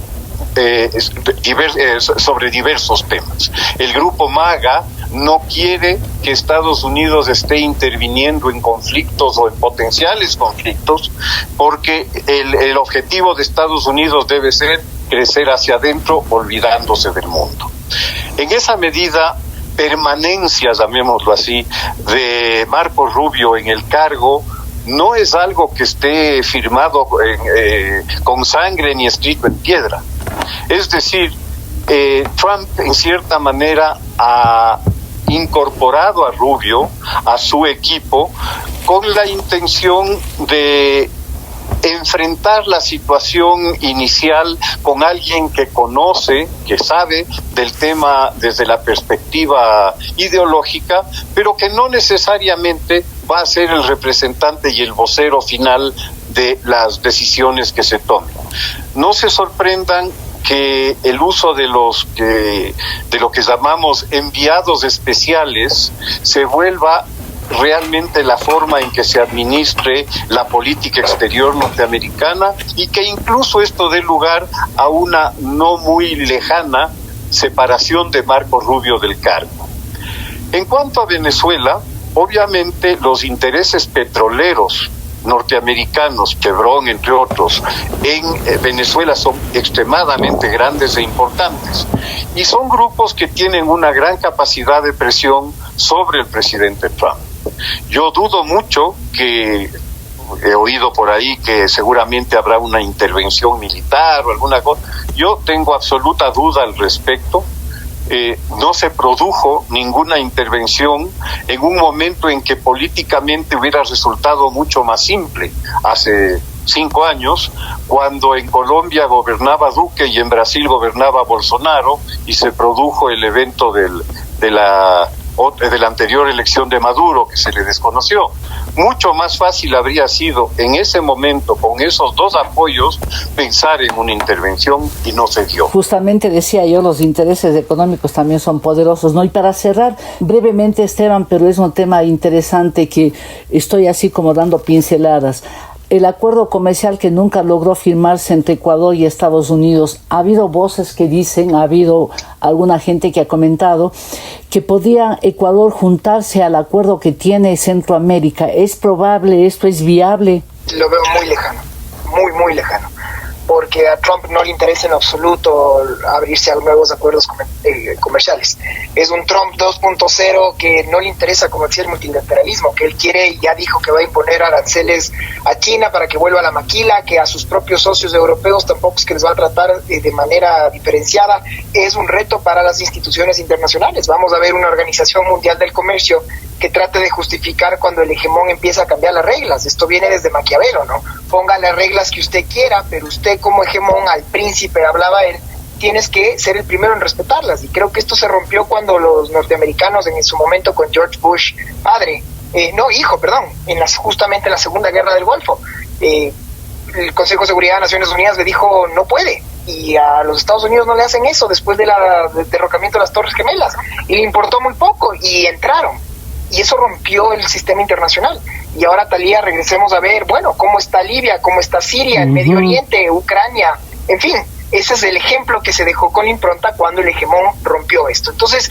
sobre diversos temas. El grupo MAGA no quiere que Estados Unidos esté interviniendo en conflictos o en potenciales conflictos, porque el objetivo de Estados Unidos debe ser crecer hacia adentro, olvidándose del mundo. En esa medida, permanencia, llamémoslo así, de Marco Rubio en el cargo no es algo que esté firmado con sangre ni escrito en piedra. Es decir, Trump en cierta manera ha incorporado a Rubio a su equipo con la intención de enfrentar la situación inicial con alguien que conoce, que sabe del tema desde la perspectiva ideológica, pero que no necesariamente va a ser el representante y el vocero final de las decisiones que se tomen. No se sorprendan que el uso de lo que llamamos enviados especiales se vuelva realmente la forma en que se administre la política exterior norteamericana, y que incluso esto dé lugar a una no muy lejana separación de Marco Rubio del cargo. En cuanto a Venezuela, obviamente los intereses petroleros norteamericanos, Chevron entre otros, en Venezuela son extremadamente grandes e importantes, y son grupos que tienen una gran capacidad de presión sobre el presidente Trump. Yo dudo mucho, que he oído por ahí que seguramente habrá una intervención militar o alguna cosa. Yo tengo absoluta duda al respecto. No se produjo ninguna intervención en un momento en que políticamente hubiera resultado mucho más simple. Hace 5 años, cuando en Colombia gobernaba Duque y en Brasil gobernaba Bolsonaro, y se produjo el evento de la anterior elección de Maduro, que se le desconoció. Mucho más fácil habría sido en ese momento, con esos dos apoyos, pensar en una intervención, y no se dio. Justamente decía yo, los intereses económicos también son poderosos, ¿no? Y para cerrar brevemente, Esteban, pero es un tema interesante que estoy así como dando pinceladas. El acuerdo comercial que nunca logró firmarse entre Ecuador y Estados Unidos, ha habido voces que dicen, ha habido alguna gente que ha comentado que podría Ecuador juntarse al acuerdo que tiene Centroamérica. ¿Es probable esto? ¿Es viable? Lo veo muy lejano, muy lejano, porque a Trump no le interesa en absoluto abrirse a nuevos acuerdos comerciales. Es un Trump 2.0 que no le interesa, como decía, el multilateralismo, que él quiere, ya dijo que va a imponer aranceles a China para que vuelva a la maquila, que a sus propios socios europeos tampoco es que les va a tratar de manera diferenciada. Es un reto para las instituciones internacionales. Vamos a ver una Organización Mundial del Comercio que trate de justificar cuando el hegemón empieza a cambiar las reglas. Esto viene desde Maquiavelo, ¿no? Ponga las reglas que usted quiera, pero usted como hegemón, al príncipe, hablaba él, tienes que ser el primero en respetarlas. Y creo que esto se rompió cuando los norteamericanos, en su momento con George Bush justamente en la Segunda Guerra del Golfo, el Consejo de Seguridad de Naciones Unidas le dijo no puede, y a los Estados Unidos no le hacen eso después del derrocamiento de las Torres Gemelas, y le importó muy poco, y entraron. Y eso rompió el sistema internacional. Y ahora, Talía, regresemos a ver, bueno, cómo está Libia, cómo está Siria, el Medio Oriente, Ucrania, En fin, ese es el ejemplo que se dejó con la impronta cuando el hegemón rompió esto. Entonces,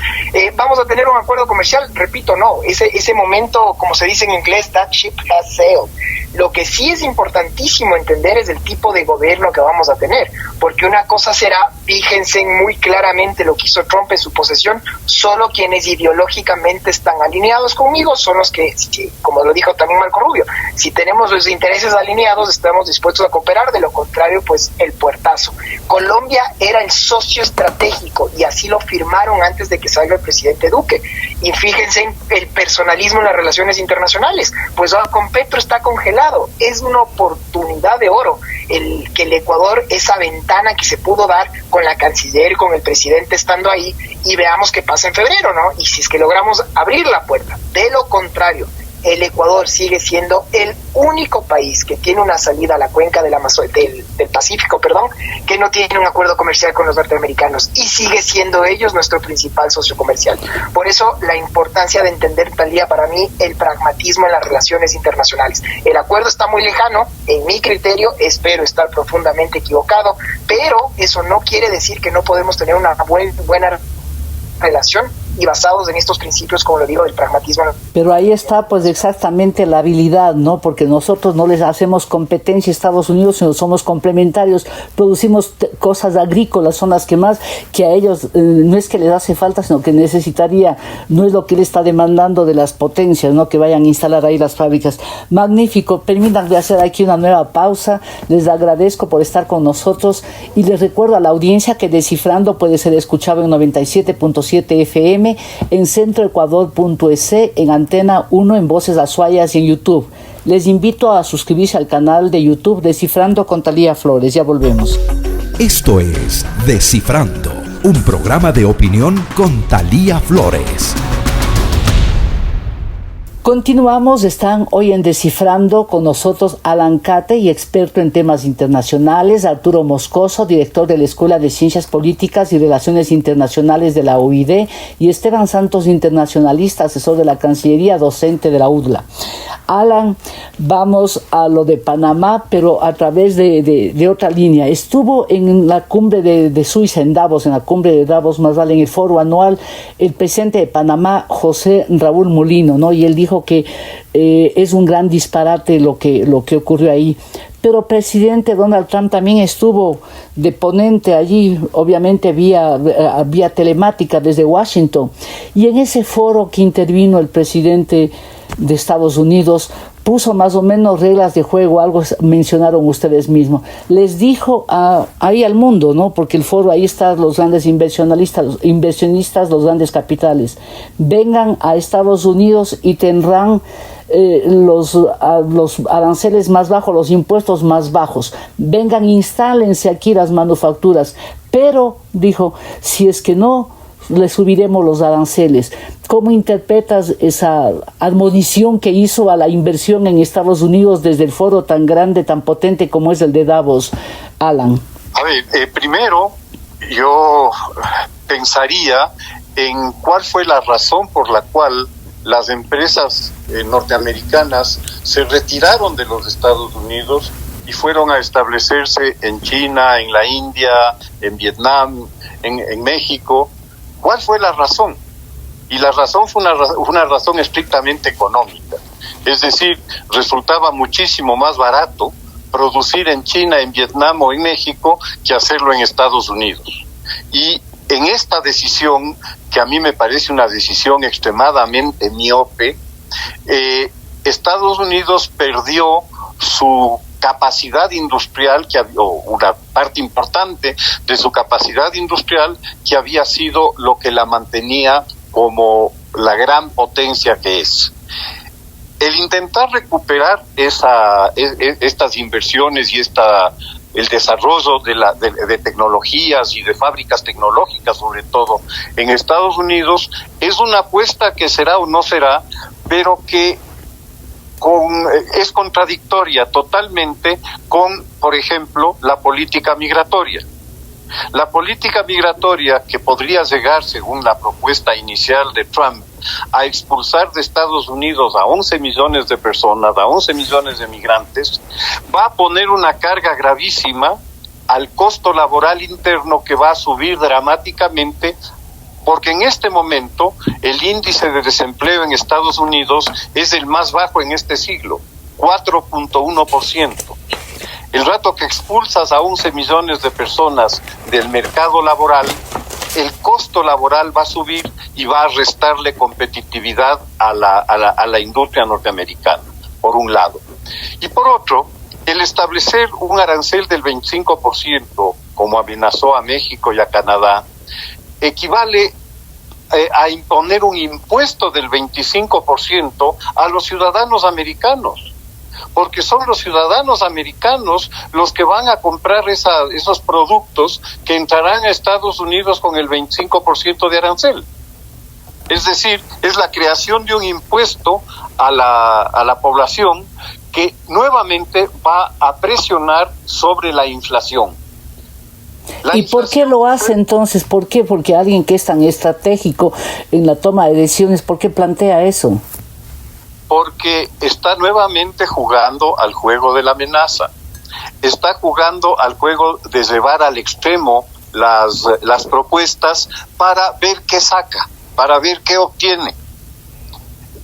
¿vamos a tener un acuerdo comercial? Repito, no. Ese momento, como se dice en inglés, that ship has sailed. Lo que sí es importantísimo entender es el tipo de gobierno que vamos a tener, porque una cosa será, fíjense muy claramente lo que hizo Trump en su posesión, solo quienes ideológicamente están alineados conmigo son los que, como lo dijo también Marco Rubio, si tenemos los intereses alineados estamos dispuestos a cooperar, de lo contrario pues el puertazo. Colombia era el socio estratégico y así lo firmaron antes de que salga el presidente Duque, y fíjense en el personalismo en las relaciones internacionales, pues ahora con Petro está congelado. Es una oportunidad de oro el que el Ecuador, esa ventana que se pudo dar con la canciller, con el presidente estando ahí, y veamos qué pasa en febrero, ¿no? Y si es que logramos abrir la puerta. De lo contrario, el Ecuador sigue siendo el único país que tiene una salida a la cuenca del Pacífico, que no tiene un acuerdo comercial con los norteamericanos, y sigue siendo ellos nuestro principal socio comercial. Por eso la importancia de entender, Talía, para mí, el pragmatismo en las relaciones internacionales. El acuerdo está muy lejano, en mi criterio, espero estar profundamente equivocado, pero eso no quiere decir que no podemos tener una buena relación y basados en estos principios, como lo digo, del pragmatismo. Pero ahí está pues exactamente la habilidad, ¿no? Porque nosotros no les hacemos competencia a Estados Unidos, sino somos complementarios, producimos cosas agrícolas, son las que más, que a ellos no es que les hace falta, sino que necesitaría, no es lo que él está demandando de las potencias, ¿no? Que vayan a instalar ahí las fábricas. Magnífico, permítanme hacer aquí una nueva pausa, les agradezco por estar con nosotros y les recuerdo a la audiencia que Descifrando puede ser escuchado en 97.7 FM, en centroecuador.es, en Antena 1, en Voces Azuayas y en YouTube. Les invito a suscribirse al canal de YouTube Descifrando con Talía Flores. Ya volvemos. Esto es Descifrando, un programa de opinión con Talía Flores. Continuamos, están hoy en Descifrando con nosotros Alan Cate, y experto en temas internacionales, Arturo Moscoso, director de la Escuela de Ciencias Políticas y Relaciones Internacionales de la UID, y Esteban Santos, internacionalista, asesor de la Cancillería, docente de la UDLA. Alan, vamos a lo de Panamá, pero a través de otra línea. Estuvo en la cumbre de Suiza, en Davos, en la cumbre de Davos, más vale, en el foro anual, el presidente de Panamá, José Raúl Mulino, ¿no? Y él dijo que es un gran disparate lo que ocurrió ahí. Pero presidente Donald Trump también estuvo de ponente allí, obviamente vía telemática desde Washington. Y en ese foro que intervino el presidente de Estados Unidos, puso más o menos reglas de juego, algo mencionaron ustedes mismos. Les dijo ahí al mundo, ¿no? Porque el foro, ahí están los grandes inversionistas, los grandes capitales. Vengan a Estados Unidos y tendrán los aranceles más bajos, los impuestos más bajos. Vengan, instálense aquí las manufacturas. Pero, dijo, si es que no, le subiremos los aranceles. ¿Cómo interpretas esa admonición que hizo a la inversión en Estados Unidos desde el foro tan grande, tan potente como es el de Davos, Alan? A ver, primero yo pensaría en cuál fue la razón por la cual las empresas norteamericanas se retiraron de los Estados Unidos y fueron a establecerse en China, en la India, en Vietnam, en México. ¿Cuál fue la razón? Y la razón fue una razón estrictamente económica. Es decir, resultaba muchísimo más barato producir en China, en Vietnam o en México que hacerlo en Estados Unidos. Y en esta decisión, que a mí me parece una decisión extremadamente miope, Estados Unidos perdió su capacidad industrial, o una parte importante de su capacidad industrial, que había sido lo que la mantenía como la gran potencia que es. El intentar recuperar estas inversiones y el desarrollo de tecnologías y de fábricas tecnológicas, sobre todo en Estados Unidos, es una apuesta que será o no será, pero que es contradictoria totalmente con, por ejemplo, la política migratoria. La política migratoria que podría llegar, según la propuesta inicial de Trump, a expulsar de Estados Unidos a 11 millones de personas, a 11 millones de migrantes, va a poner una carga gravísima al costo laboral interno, que va a subir dramáticamente, porque en este momento el índice de desempleo en Estados Unidos es el más bajo en este siglo, 4.1%. El rato que expulsas a 11 millones de personas del mercado laboral, el costo laboral va a subir y va a restarle competitividad a la industria norteamericana, por un lado. Y por otro, el establecer un arancel del 25%, como amenazó a México y a Canadá, equivale a imponer un impuesto del 25% a los ciudadanos americanos, porque son los ciudadanos americanos los que van a comprar esos productos que entrarán a Estados Unidos con el 25% de arancel. Es decir, es la creación de un impuesto a la población que nuevamente va a presionar sobre la inflación. ¿Y por qué lo hace entonces? ¿Por qué? Porque alguien que es tan estratégico en la toma de decisiones, ¿por qué plantea eso? Porque está nuevamente jugando al juego de la amenaza. Está jugando al juego de llevar al extremo las propuestas para ver qué saca, para ver qué obtiene.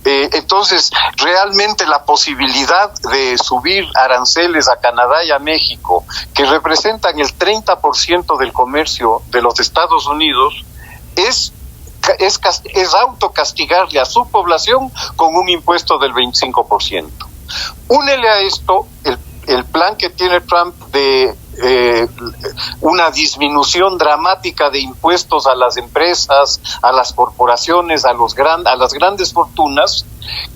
Entonces, realmente la posibilidad de subir aranceles a Canadá y a México, que representan el 30% del comercio de los Estados Unidos, es autocastigarle a su población con un impuesto del 25%. Únele a esto el plan que tiene Trump de una disminución dramática de impuestos a las empresas, a las corporaciones, a las grandes fortunas,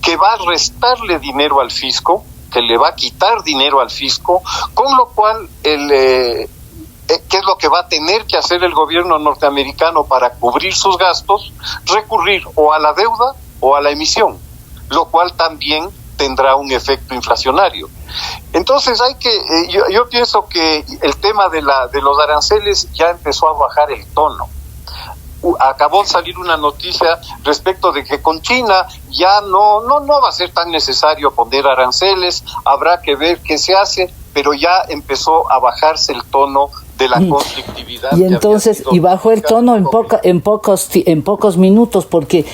que va a restarle dinero al fisco, que le va a quitar dinero al fisco, con lo cual ¿qué es lo que va a tener que hacer el gobierno norteamericano para cubrir sus gastos? Recurrir o a la deuda o a la emisión, lo cual también tendrá un efecto inflacionario. Entonces yo pienso que el tema de los aranceles ya empezó a bajar el tono. Acabó de salir una noticia respecto de que con China ya no va a ser tan necesario poner aranceles, habrá que ver qué se hace, pero ya empezó a bajarse el tono de la conflictividad. Y entonces, y bajó el tono en pocos minutos, porque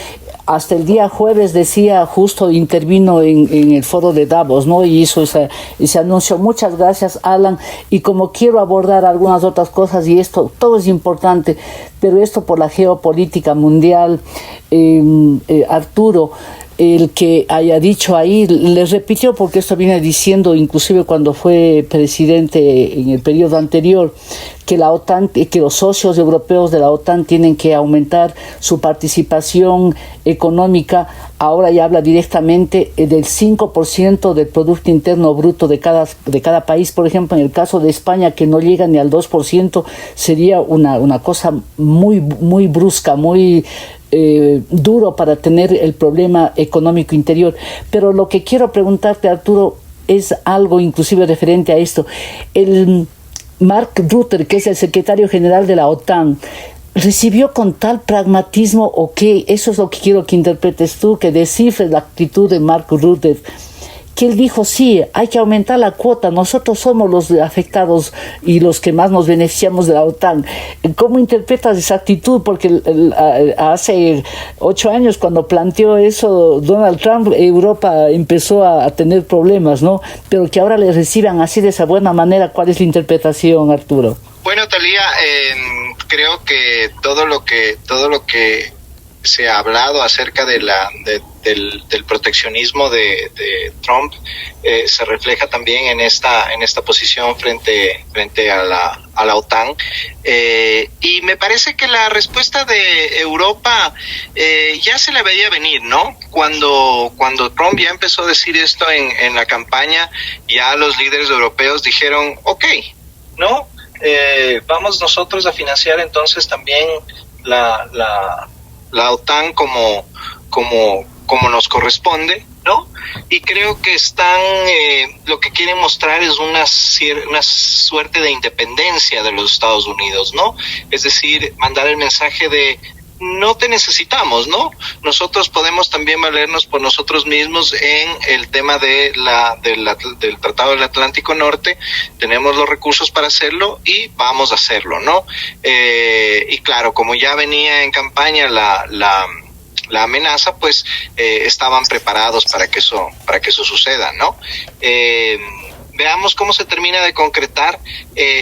hasta el día jueves decía, justo intervino en el foro de Davos, ¿no? Y hizo ese anuncio. Muchas gracias, Alan. Y como quiero abordar algunas otras cosas, y esto todo es importante, pero esto por la geopolítica mundial, Arturo, el que haya dicho ahí, les repitió, porque esto viene diciendo inclusive cuando fue presidente en el periodo anterior, que la OTAN, que los socios europeos de la OTAN tienen que aumentar su participación económica. Ahora ya habla directamente del 5% del Producto Interno Bruto de cada país. Por ejemplo, en el caso de España, que no llega ni al 2%, sería una cosa muy, muy brusca, muy duro para tener el problema económico interior. Pero lo que quiero preguntarte, Arturo, es algo inclusive referente a esto. El Mark Rutte, que es el secretario general de la OTAN, ¿recibió con tal pragmatismo o qué? Eso es lo que quiero que interpretes tú, que descifres la actitud de Mark Rutte, que él dijo, sí, hay que aumentar la cuota, nosotros somos los afectados y los que más nos beneficiamos de la OTAN. ¿Cómo interpretas esa actitud? Porque hace 8 años, cuando planteó eso Donald Trump, Europa empezó a tener problemas, ¿no? Pero que ahora le reciban así de esa buena manera, ¿cuál es la interpretación, Arturo? Bueno, Thalía, creo que todo lo que se ha hablado acerca del proteccionismo de Trump se refleja también en esta posición frente a la OTAN, y me parece que la respuesta de Europa ya se la veía venir, ¿no? Cuando Trump ya empezó a decir esto en la campaña, ya los líderes europeos dijeron, okay, ¿no? Vamos nosotros a financiar entonces también la OTAN como nos corresponde, ¿no? Y creo que lo que quieren mostrar es una suerte de independencia de los Estados Unidos, ¿no? Es decir, mandar el mensaje de no te necesitamos, ¿no? Nosotros podemos también valernos por nosotros mismos en el tema del Tratado del Atlántico Norte, tenemos los recursos para hacerlo y vamos a hacerlo, ¿no? Y claro, como ya venía en campaña la amenaza, pues estaban preparados para que eso suceda, ¿no? Veamos cómo se termina de concretar.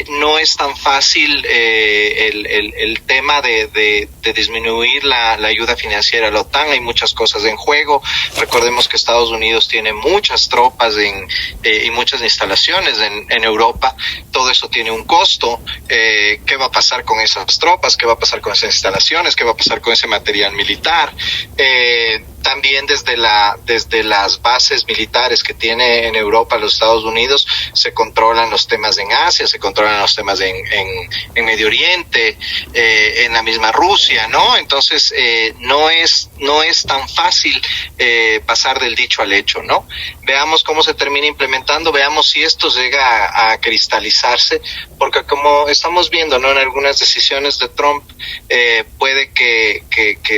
No es tan fácil el tema de disminuir la ayuda financiera a la OTAN. Hay muchas cosas en juego. Recordemos que Estados Unidos tiene muchas tropas y muchas instalaciones en Europa. Todo eso tiene un costo. ¿Qué va a pasar con esas tropas? ¿Qué va a pasar con esas instalaciones? ¿Qué va a pasar con ese material militar? También desde las bases militares que tiene en Europa los Estados Unidos se controlan los temas en Asia, se controlan los temas en Medio Oriente, en la misma Rusia, ¿no? Entonces no es tan fácil pasar del dicho al hecho, ¿no? Veamos cómo se termina implementando, veamos si esto llega a cristalizarse, porque como estamos viendo, ¿no? En algunas decisiones de Trump puede que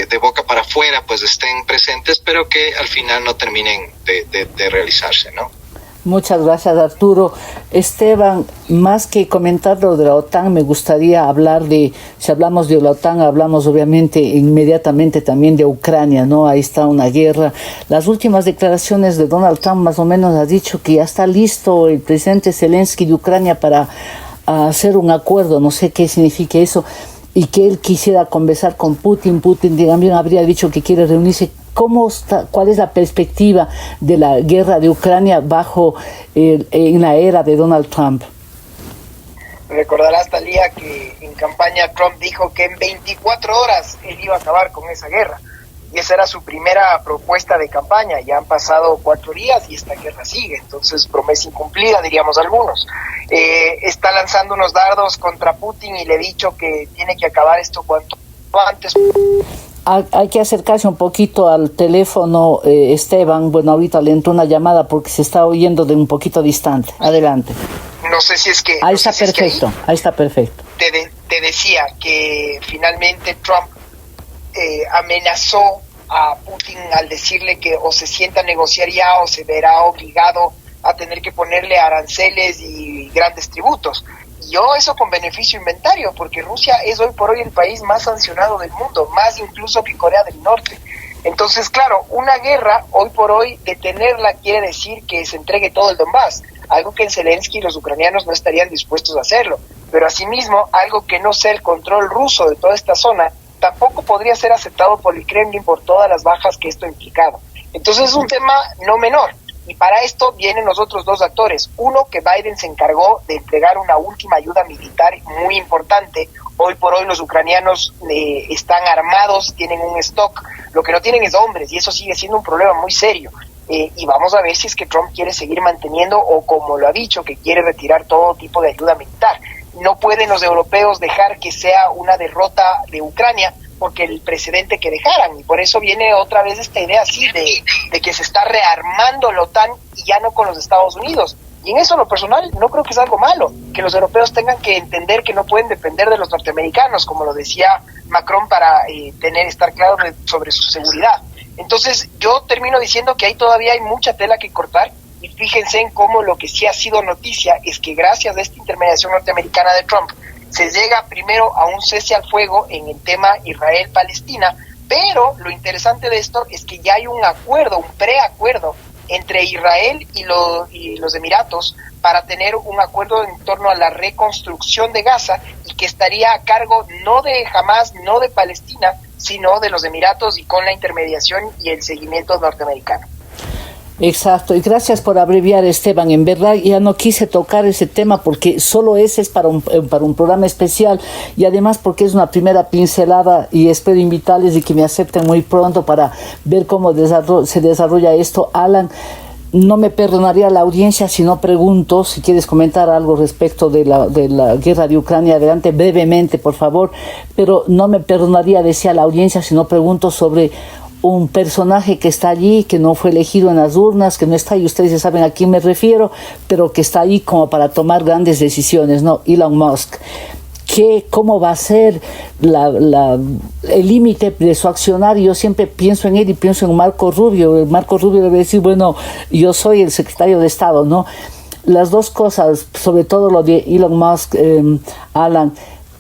de boca para afuera pues estén presentes, pero que al final no terminen de realizarse, ¿no? Muchas gracias, Arturo. Esteban, más que comentar lo de la OTAN, me gustaría hablar si hablamos de la OTAN, hablamos obviamente inmediatamente también de Ucrania, ¿no? Ahí está una guerra. Las últimas declaraciones de Donald Trump más o menos ha dicho que ya está listo el presidente Zelensky de Ucrania para hacer un acuerdo, no sé qué significa eso, y que él quisiera conversar con Putin. Putin también habría dicho que quiere reunirse. ¿Cuál es la perspectiva de la guerra de Ucrania en la era de Donald Trump? Recordarás, Talía, que en campaña Trump dijo que en 24 horas él iba a acabar con esa guerra. Y esa era su primera propuesta de campaña. Ya han pasado 4 días y esta guerra sigue. Entonces, promesa incumplida, diríamos algunos. Está lanzando unos dardos contra Putin y le he dicho que tiene que acabar esto cuanto antes. Hay que acercarse un poquito al teléfono, Esteban. Bueno, ahorita le entró una llamada porque se está oyendo de un poquito distante. Adelante. No sé si es que... Ahí está perfecto, ahí está perfecto. Te decía que finalmente Trump amenazó a Putin al decirle que o se sienta a negociar ya o se verá obligado a tener que ponerle aranceles y grandes tributos. Yo eso con beneficio inventario, porque Rusia es hoy por hoy el país más sancionado del mundo, más incluso que Corea del Norte. Entonces, claro, una guerra, hoy por hoy, detenerla quiere decir que se entregue todo el Donbass, algo que en Zelensky los ucranianos no estarían dispuestos a hacerlo. Pero asimismo, algo que no sea el control ruso de toda esta zona, tampoco podría ser aceptado por el Kremlin por todas las bajas que esto ha implicado. Entonces es un tema no menor. Y para esto vienen los otros dos actores. Uno, que Biden se encargó de entregar una última ayuda militar muy importante. Hoy por hoy los ucranianos están armados, tienen un stock. Lo que no tienen es hombres y eso sigue siendo un problema muy serio. Y vamos a ver si es que Trump quiere seguir manteniendo o, como lo ha dicho, que quiere retirar todo tipo de ayuda militar. No pueden los europeos dejar que sea una derrota de Ucrania, porque el precedente que dejaran, y por eso viene otra vez esta idea así de que se está rearmando la OTAN y ya no con los Estados Unidos. Y en eso, lo personal, no creo que es algo malo, que los europeos tengan que entender que no pueden depender de los norteamericanos, como lo decía Macron, para estar claros sobre su seguridad. Entonces, yo termino diciendo que ahí todavía hay mucha tela que cortar, y fíjense en cómo lo que sí ha sido noticia es que gracias a esta intermediación norteamericana de Trump, se llega primero a un cese al fuego en el tema Israel-Palestina, pero lo interesante de esto es que ya hay un acuerdo, un preacuerdo entre Israel y los Emiratos para tener un acuerdo en torno a la reconstrucción de Gaza y que estaría a cargo no de Hamas, no de Palestina, sino de los Emiratos y con la intermediación y el seguimiento norteamericano. Exacto, y gracias por abreviar, Esteban. En verdad ya no quise tocar ese tema porque solo ese es para un programa especial, y además porque es una primera pincelada, y espero invitarles y que me acepten muy pronto para ver cómo se desarrolla esto. Alan, no me perdonaría la audiencia si no pregunto, si quieres comentar algo respecto de la guerra de Ucrania, adelante brevemente, por favor, pero no me perdonaría, decía la audiencia, si no pregunto sobre un personaje que está allí, que no fue elegido en las urnas, que no está ahí, ustedes ya saben a quién me refiero, pero que está ahí como para tomar grandes decisiones, ¿no? Elon Musk. cómo va a ser el límite de su accionar. Yo siempre pienso en él y pienso en Marco Rubio. Marco Rubio debe decir, bueno, yo soy el secretario de Estado, ¿no? Las dos cosas, sobre todo lo de Elon Musk, Alan,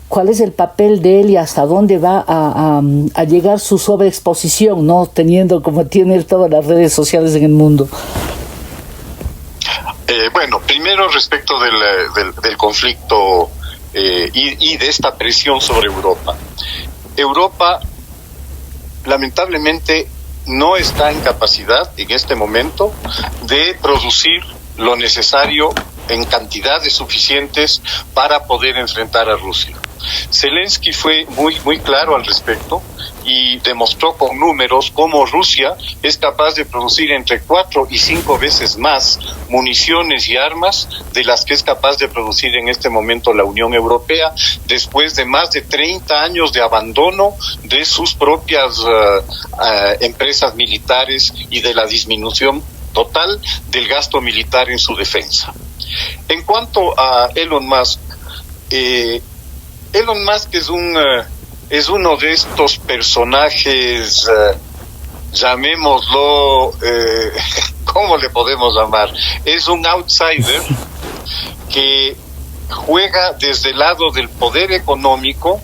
¿cuál es el papel de él y hasta dónde va a llegar su sobreexposición, ¿no? Teniendo como tiene todas las redes sociales en el mundo. Bueno, primero respecto del conflicto y de esta presión sobre Europa. Europa, lamentablemente, no está en capacidad en este momento de producir lo necesario en cantidades suficientes para poder enfrentar a Rusia. Zelensky fue muy claro al respecto y demostró con números cómo Rusia es capaz de producir entre 4 y 5 veces más municiones y armas de las que es capaz de producir en este momento la Unión Europea, después de más de 30 años de abandono de sus propias empresas militares y de la disminución total del gasto militar en su defensa. En cuanto a Elon Musk, Elon Musk es uno de estos personajes, llamémoslo, ¿cómo le podemos llamar? Es un outsider que juega desde el lado del poder económico,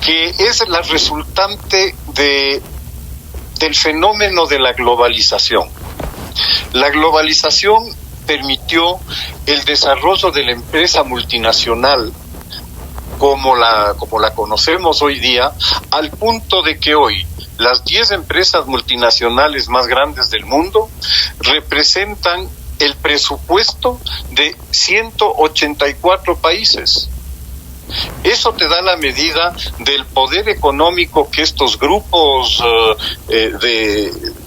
que es la resultante del fenómeno de la globalización. La globalización permitió el desarrollo de la empresa multinacional como la conocemos hoy día, al punto de que hoy las 10 empresas multinacionales más grandes del mundo representan el presupuesto de 184 países. Eso te da la medida del poder económico que estos grupos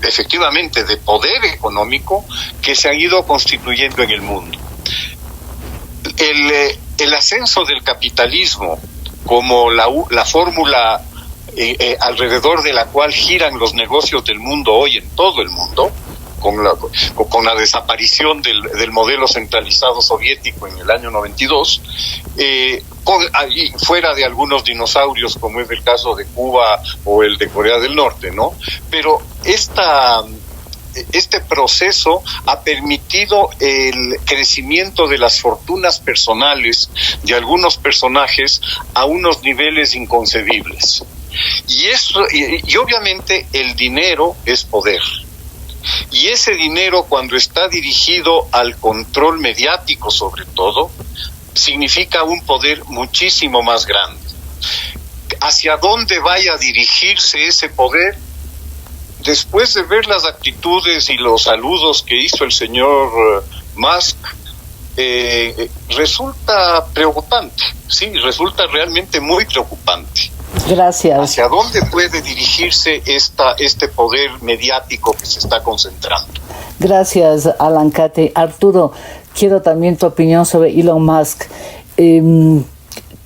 efectivamente de poder económico que se han ido constituyendo en el mundo. El ascenso del capitalismo como la fórmula alrededor de la cual giran los negocios del mundo hoy en todo el mundo, con la desaparición del modelo centralizado soviético en el año 92, fuera de algunos dinosaurios como es el caso de Cuba o el de Corea del Norte, ¿no? Pero este proceso ha permitido el crecimiento de las fortunas personales de algunos personajes a unos niveles inconcebibles. Y obviamente el dinero es poder. Y ese dinero, cuando está dirigido al control mediático sobre todo, significa un poder muchísimo más grande. ¿Hacia dónde vaya a dirigirse ese poder? Después de ver las actitudes y los saludos que hizo el señor Musk, resulta preocupante, sí, resulta realmente muy preocupante. Gracias. ¿Hacia dónde puede dirigirse este poder mediático que se está concentrando? Gracias, Alan Kate. Arturo, quiero también tu opinión sobre Elon Musk.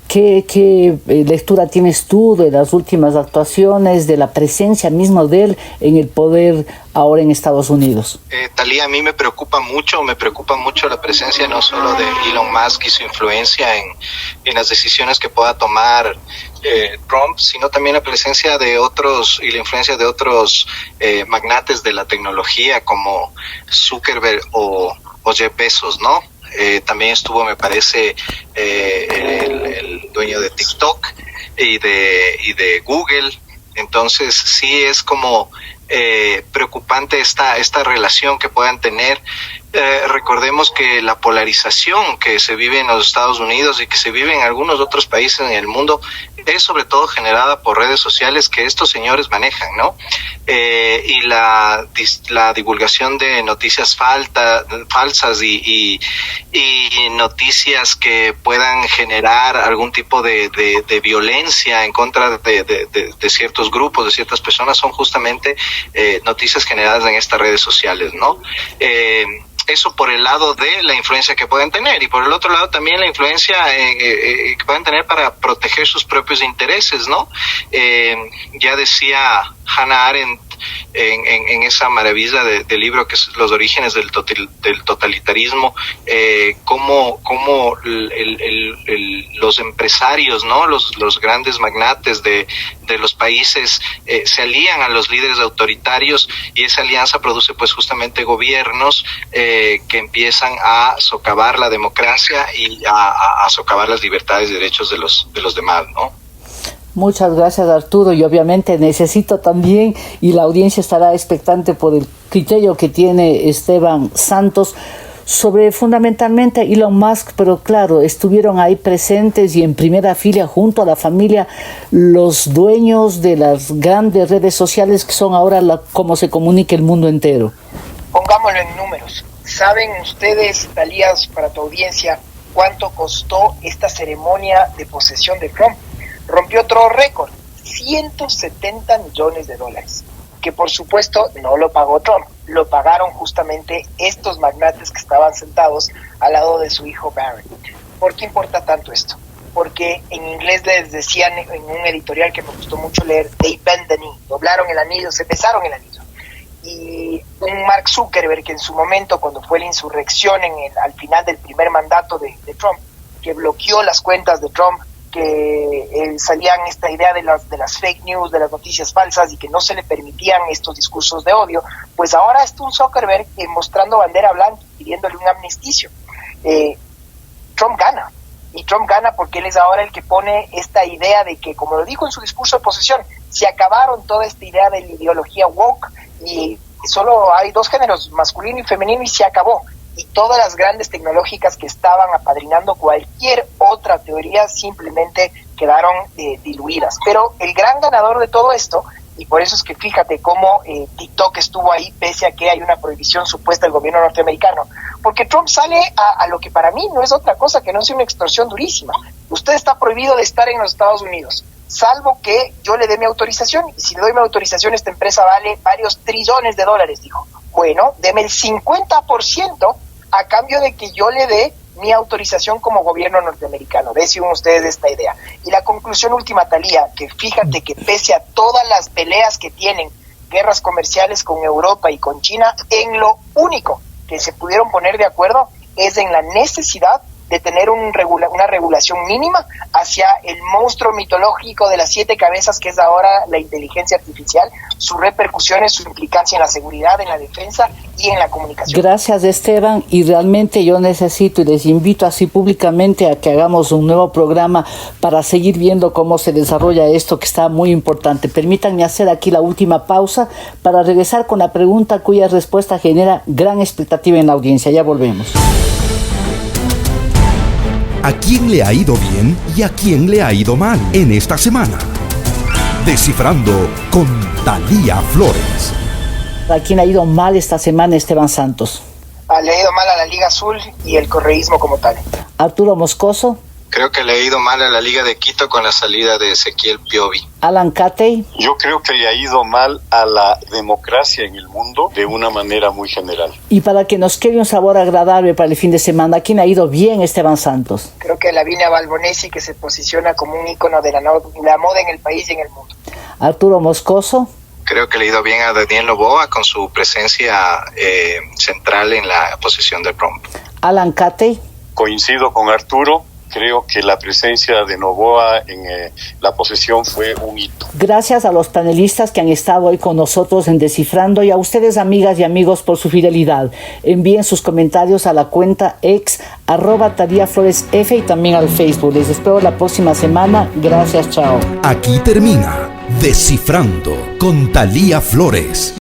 ¿Qué lectura tienes tú de las últimas actuaciones, de la presencia misma de él en el poder ahora en Estados Unidos? Talía, a mí me preocupa mucho la presencia no solo de Elon Musk y su influencia en las decisiones que pueda tomar Trump, sino también la presencia de otros y la influencia de otros magnates de la tecnología como Zuckerberg o Jeff Bezos, ¿no? También estuvo, me parece, el dueño de TikTok y de Google. Entonces sí es como preocupante esta relación que puedan tener. Recordemos que la polarización que se vive en los Estados Unidos y que se vive en algunos otros países en el mundo es sobre todo generada por redes sociales que estos señores manejan, ¿no? Y la divulgación de noticias falsas y noticias que puedan generar algún tipo de violencia en contra de ciertos grupos, de ciertas personas, son justamente noticias generadas en estas redes sociales, ¿no? Eso por el lado de la influencia que pueden tener, y por el otro lado también la influencia que pueden tener para proteger sus propios intereses, ¿no? Ya decía Hannah Arendt en esa maravilla de libro que es Los orígenes del totalitarismo, cómo los empresarios, ¿no? Los grandes magnates de los países se alían a los líderes autoritarios, y esa alianza produce pues justamente gobiernos que empiezan a socavar la democracia y a socavar las libertades y derechos de los demás, ¿no? Muchas gracias, Arturo, y obviamente necesito también, y la audiencia estará expectante por el criterio que tiene Esteban Santos sobre fundamentalmente Elon Musk, pero claro, estuvieron ahí presentes y en primera fila junto a la familia los dueños de las grandes redes sociales que son ahora como se comunica el mundo entero. Pongámoslo en números. ¿Saben ustedes, Talías, para tu audiencia, cuánto costó esta ceremonia de posesión de Trump? Rompió otro récord, $170 millones, que por supuesto no lo pagó Trump, lo pagaron justamente estos magnates que estaban sentados al lado de su hijo Barron. ¿Por qué importa tanto esto? Porque en inglés les decían en un editorial que me gustó mucho leer, they bend the knee, doblaron el anillo, se besaron el anillo. Y un Mark Zuckerberg que en su momento, cuando fue la insurrección al final del primer mandato de Trump, que bloqueó las cuentas de Trump, que salían esta idea de las fake news, de las noticias falsas, y que no se le permitían estos discursos de odio, pues ahora está un Zuckerberg mostrando bandera blanca, pidiéndole un amnisticio. Trump gana, y Trump gana porque él es ahora el que pone esta idea de que, como lo dijo en su discurso de posesión, se acabaron toda esta idea de la ideología woke, y solo hay dos géneros, masculino y femenino, y se acabó. Y todas las grandes tecnológicas que estaban apadrinando cualquier otra teoría simplemente quedaron diluidas. Pero el gran ganador de todo esto, y por eso es que fíjate cómo TikTok estuvo ahí pese a que hay una prohibición supuesta del gobierno norteamericano, porque Trump sale a lo que para mí no es otra cosa que no sea una extorsión durísima. Usted está prohibido de estar en los Estados Unidos, salvo que yo le dé mi autorización, y si le doy mi autorización esta empresa vale varios trillones de dólares, dijo. Bueno, deme el 50% a cambio de que yo le dé mi autorización como gobierno norteamericano. Decían ustedes esta idea. Y la conclusión última, Talía, que fíjate que pese a todas las peleas que tienen, guerras comerciales con Europa y con China, en lo único que se pudieron poner de acuerdo es en la necesidad de tener una regulación mínima hacia el monstruo mitológico de las 7 cabezas que es ahora la inteligencia artificial, sus repercusiones, su implicancia en la seguridad, en la defensa y en la comunicación. Gracias, Esteban, y realmente yo necesito y les invito así públicamente a que hagamos un nuevo programa para seguir viendo cómo se desarrolla esto que está muy importante. Permítanme hacer aquí la última pausa para regresar con la pregunta cuya respuesta genera gran expectativa en la audiencia. Ya volvemos. ¿A quién le ha ido bien y a quién le ha ido mal en esta semana? Descifrando con Talía Flores. ¿A quién ha ido mal esta semana, Esteban Santos? Le ha ido mal a la Liga Azul y el correísmo como tal. Arturo Moscoso. Creo que le ha ido mal a la Liga de Quito con la salida de Ezequiel Piovi. Alan Catey. Yo creo que le ha ido mal a la democracia en el mundo de una manera muy general. Y para que nos quede un sabor agradable para el fin de semana, ¿a quién ha ido bien, Esteban Santos? Creo que Lavinia Balbonesi, que se posiciona como un ícono de la moda en el país y en el mundo. Arturo Moscoso. Creo que le ha ido bien a Daniel Noboa con su presencia central en la posesión de Trump. Alan Catey. Coincido con Arturo. Creo que la presencia de Noboa en la posesión fue un hito. Gracias a los panelistas que han estado hoy con nosotros en Descifrando y a ustedes, amigas y amigos, por su fidelidad. Envíen sus comentarios a la cuenta ex @TalíaFloresF y también al Facebook. Les espero la próxima semana. Gracias, chao. Aquí termina Descifrando con Talía Flores.